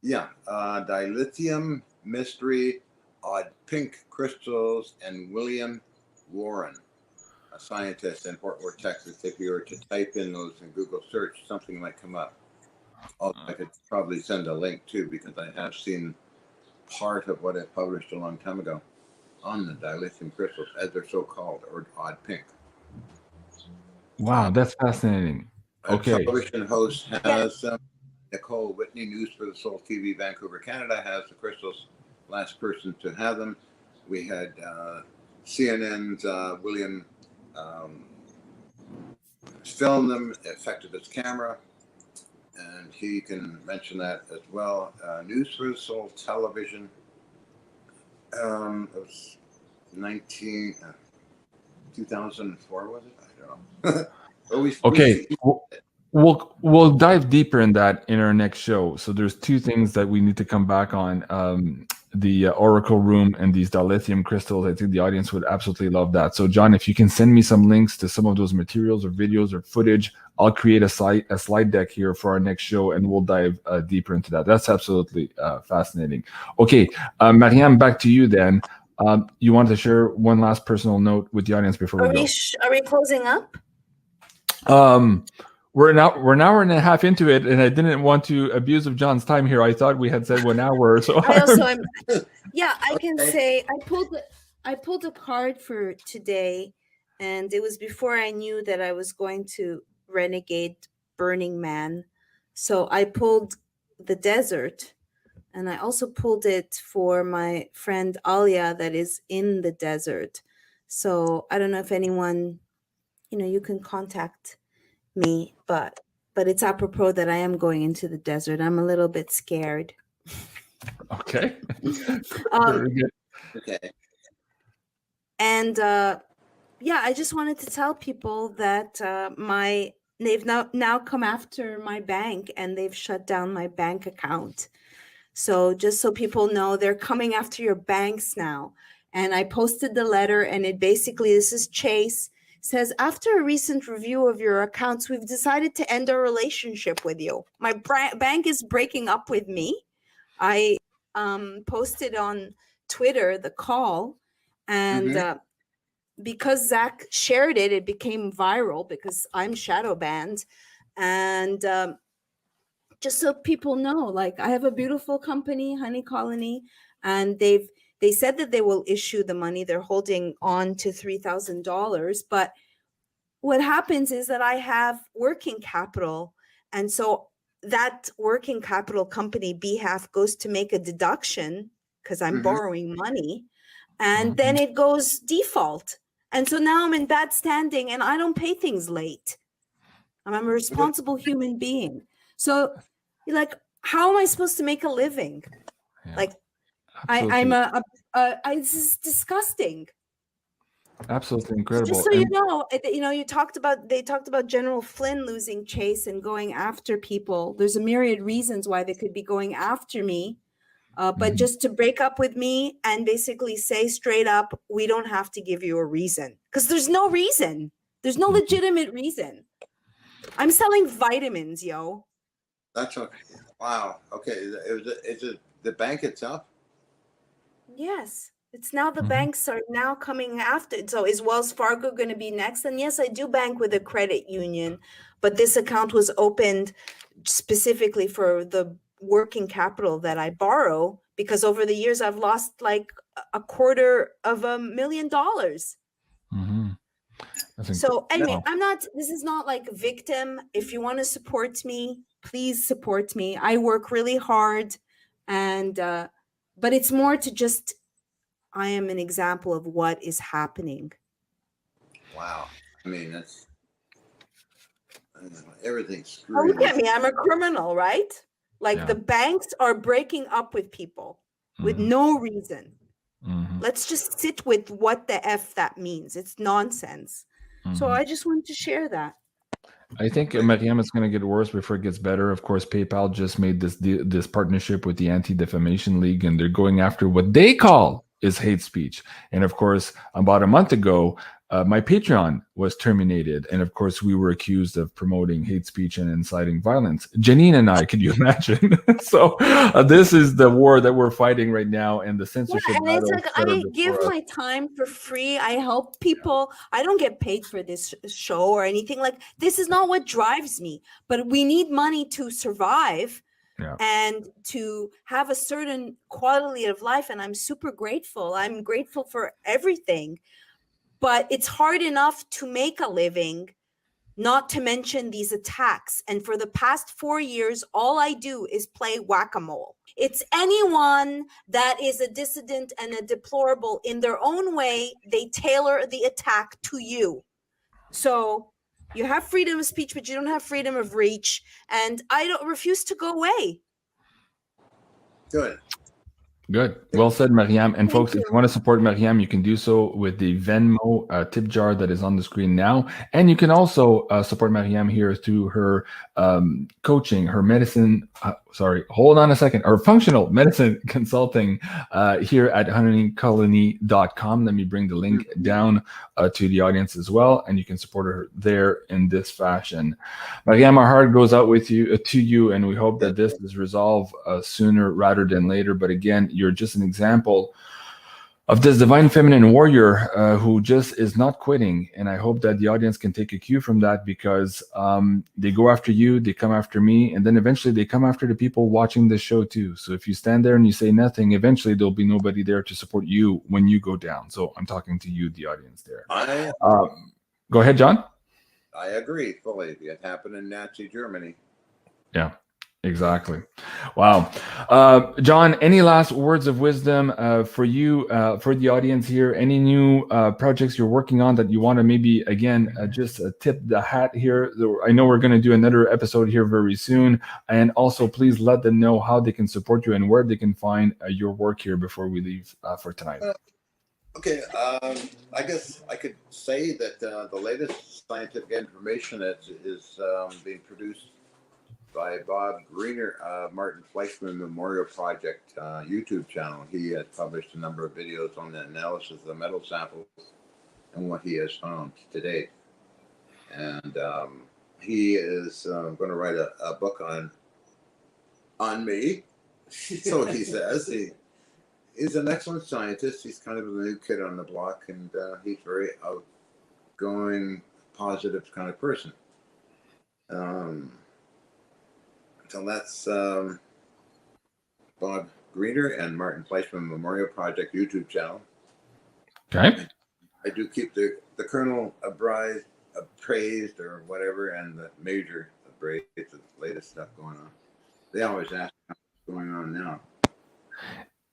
Dilithium mystery, odd pink crystals, and William Warren, a scientist in Fort Worth, Texas. If you were to type in those in Google search, something might come up. I could probably send a link too, because I have seen part of what I published a long time ago on the dilithium crystals, as they're so called, or odd pink. Wow, that's fascinating. Okay. Television host has Nicole Whitney, News for the Soul TV, Vancouver, Canada, has the crystals. Last person to have them. We had CNN's William filmed them, affected his camera, and he can mention that as well. News for the Soul Television. It was 2004, was it? I don't know. Okay. We'll dive deeper in that in our next show. So there's two things that we need to come back on. The Oracle Room and these dilithium crystals. I think the audience would absolutely love that. So John, if you can send me some links to some of those materials or videos or footage, I'll create a slide deck here for our next show, and we'll dive deeper into that. That's absolutely fascinating. Okay, Maryam, back to you then. You wanted to share one last personal note with the audience before we go. Are we closing up? We're an hour and a half into it, and I didn't want to abuse of John's time here. I thought we had said 1 hour. So I also am. Yeah, I can say I pulled a card for today, and it was before I knew that I was going to renegade Burning Man. So I pulled the desert, and I also pulled it for my friend Alia that is in the desert. So I don't know if anyone, you can contact me, but it's apropos that I am going into the desert. I'm a little bit scared. Okay. Okay. And I just wanted to tell people that they've now come after my bank, and they've shut down my bank account. So just so people know, they're coming after your banks now. And I posted the letter, and it basically, this is Chase, says, after a recent review of your accounts, we've decided to end our relationship with you. My bank is breaking up with me. I posted on Twitter the call, and because Zach shared it, it became viral because I'm shadow banned. And just so people know, like, I have a beautiful company, Honey Colony, and they said that they will issue the money. They're holding on to $3,000. But what happens is that I have working capital. And so that working capital company, BHAF, goes to make a deduction because I'm borrowing money. And then it goes default. And so now I'm in bad standing, and I don't pay things late. I'm a responsible human being. So, like, how am I supposed to make a living? Yeah. Like, this is disgusting. Absolutely incredible. Just so they talked about General Flynn losing Chase and going after people. There's a myriad reasons why they could be going after me. But just to break up with me and basically say straight up, we don't have to give you a reason, because there's no reason. There's no legitimate reason. I'm selling vitamins, yo. That's okay. Wow. Okay. Is it the bank itself? Yes. It's now the banks are now coming after. So is Wells Fargo going to be next? And yes, I do bank with a credit union, but this account was opened specifically for the working capital that I borrow, because over the years I've lost like $250,000. So anyway, this is not like victim. If you want to support me, please support me. I work really hard, and but it's more to just, I am an example of what is happening. Wow. I mean, that's everything's screwed. Look at me. I'm a criminal, right? Like the banks are breaking up with people with no reason. Let's just sit with what the F that means. It's nonsense. So I just wanted to share that. I think, Maryam, it's going to get worse before it gets better. Of course, PayPal just made this partnership with the Anti-Defamation League, and they're going after what they call is hate speech. And of course, about a month ago, my Patreon was terminated. And of course, we were accused of promoting hate speech and inciting violence. Janine and I, could you imagine? So this is the war that we're fighting right now, and the censorship. Yeah, and it's like, I give my time for free. I help people. I don't get paid for this show or anything. Like, this is not what drives me. But we need money to survive. Yeah. And to have a certain quality of life. And I'm super grateful. I'm grateful for everything. But it's hard enough to make a living, not to mention these attacks. And for the past 4 years, all I do is play whack-a-mole. It's anyone that is a dissident and a deplorable in their own way. They tailor the attack to you. So you have freedom of speech, but you don't have freedom of reach. And I don't refuse to go away. Good. Good. Well said, Maryam. And Thank folks, if you. you want to support Maryam, you can do so with the Venmo tip jar that is on the screen now. And you can also support Maryam here through her coaching, her medicine, hold on a second, her functional medicine consulting here at honeycolony.com. Let me bring the link down to the audience as well. And you can support her there in this fashion. Maryam, our heart goes out with you to you, and we hope that this is resolved sooner rather than later. But again, you're just an example of this divine feminine warrior who just is not quitting. And I hope that the audience can take a cue from that, because they go after you, they come after me, and then eventually they come after the people watching this show too. So if you stand there and you say nothing, eventually there'll be nobody there to support you when you go down. So I'm talking to you, the audience there. Go ahead, John. I agree fully. It happened in Nazi Germany. Yeah. Exactly. Wow. John, any last words of wisdom for you, for the audience here? Any new projects you're working on that you want to maybe, again, just tip the hat here? I know we're going to do another episode here very soon. And also, please let them know how they can support you and where they can find your work here before we leave for tonight. Okay. I guess I could say that the latest scientific information that is being produced by Bob Greener, Martin Fleischmann Memorial Project YouTube channel. He has published a number of videos on the analysis of the metal samples and what he has found to date. And he is going to write a book on me. So he says. He's an excellent scientist. He's kind of a new kid on the block, and he's very outgoing, positive kind of person. So that's Bob Greener and Martin Fleischmann Memorial Project YouTube channel. Okay. I do keep the colonel appraised or whatever, and the major appraised, the latest stuff going on. They always ask what's going on now.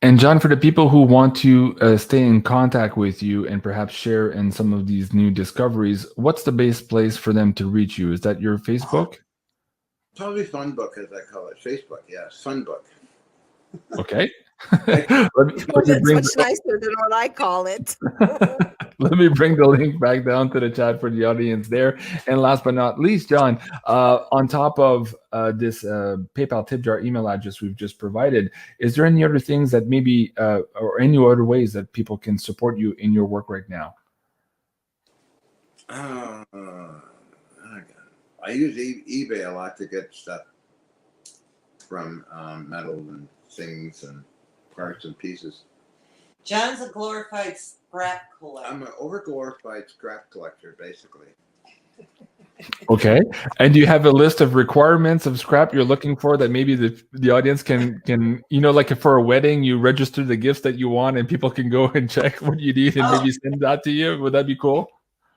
And John, for the people who want to stay in contact with you and perhaps share in some of these new discoveries, what's the best place for them to reach you? Is that your Facebook? Probably Funbook, as I call it. Facebook, yes, Funbook. Okay. Well, that's much nicer than what I call it. Let me bring the link back down to the chat for the audience there. And last but not least, John, on top of this PayPal tip jar email address we've just provided, is there any other things that maybe, or any other ways that people can support you in your work right now? I use eBay a lot to get stuff from metal and things and parts and pieces. John's a glorified scrap collector. I'm an over-glorified scrap collector, basically. Okay. And do you have a list of requirements of scrap you're looking for that maybe the audience can like if for a wedding, you register the gifts that you want and people can go and check what you need and maybe send that to you? Would that be cool?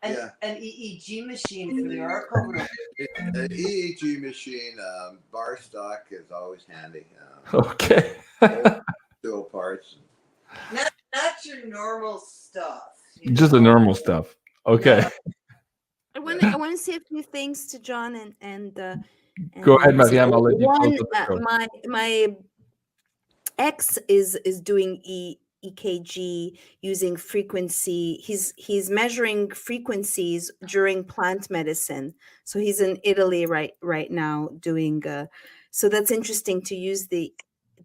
Yeah. An EEG machine for the Oracle. An EEG machine, bar stock is always handy. Okay. Dual parts. Not your normal stuff. Just the normal stuff. Okay. I want to say a few things to John and go ahead, Maryam. I'll let you one, close the show. my ex is doing EKG using frequency. He's measuring frequencies during plant medicine. So he's in Italy right now doing. So that's interesting to use the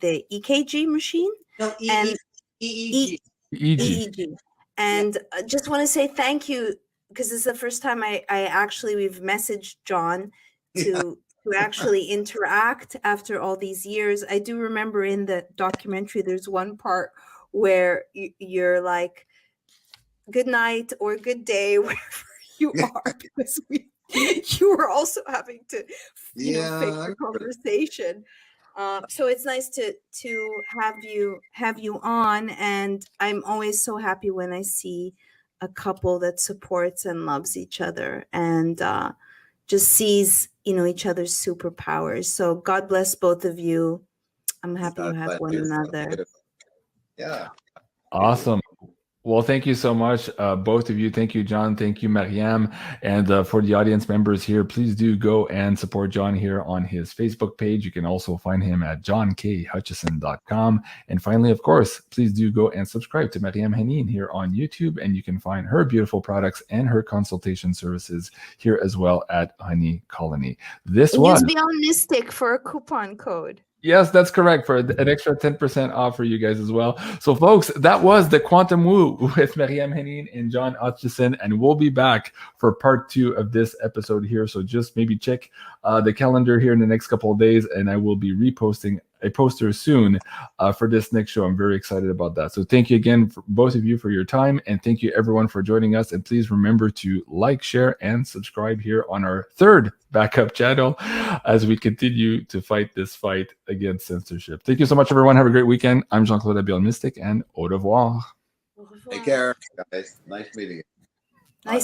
EKG machine. No, and EEG. EEG. And I just want to say thank you, because this is the first time we've messaged John to actually interact after all these years. I do remember in the documentary, there's one part where you're like, good night or good day, wherever you are, because you were also having to fake the conversation. So it's nice to have you on, and I'm always so happy when I see a couple that supports and loves each other. And just sees, each other's superpowers. So God bless both of you. I'm happy you have one another. Yeah. Awesome. Well, thank you so much, both of you. Thank you, John. Thank you, Maryam. And for the audience members here, please do go and support John here on his Facebook page. You can also find him at johnkHutchison.com. And finally, of course, please do go and subscribe to Maryam Henein here on YouTube. And you can find her beautiful products and her consultation services here as well at Honey Colony. This was Beyond Mystic for a coupon code. Yes, that's correct, for an extra 10% off for you guys as well. So, folks, that was the Quantum Woo with Maryam Henein and John Hutchison, and we'll be back for part 2 of this episode here. So just maybe check the calendar here in the next couple of days, and I will be reposting a poster soon for this next show. I'm very excited about that. So thank you again, for both of you, for your time, and thank you everyone for joining us. And please remember to like, share, and subscribe here on our 3rd backup channel as we continue to fight this fight against censorship. Thank you so much, everyone. Have a great weekend. I'm Jean-Claude at BeyondMystic, and au revoir. Take care, guys. Nice meeting you. Nice.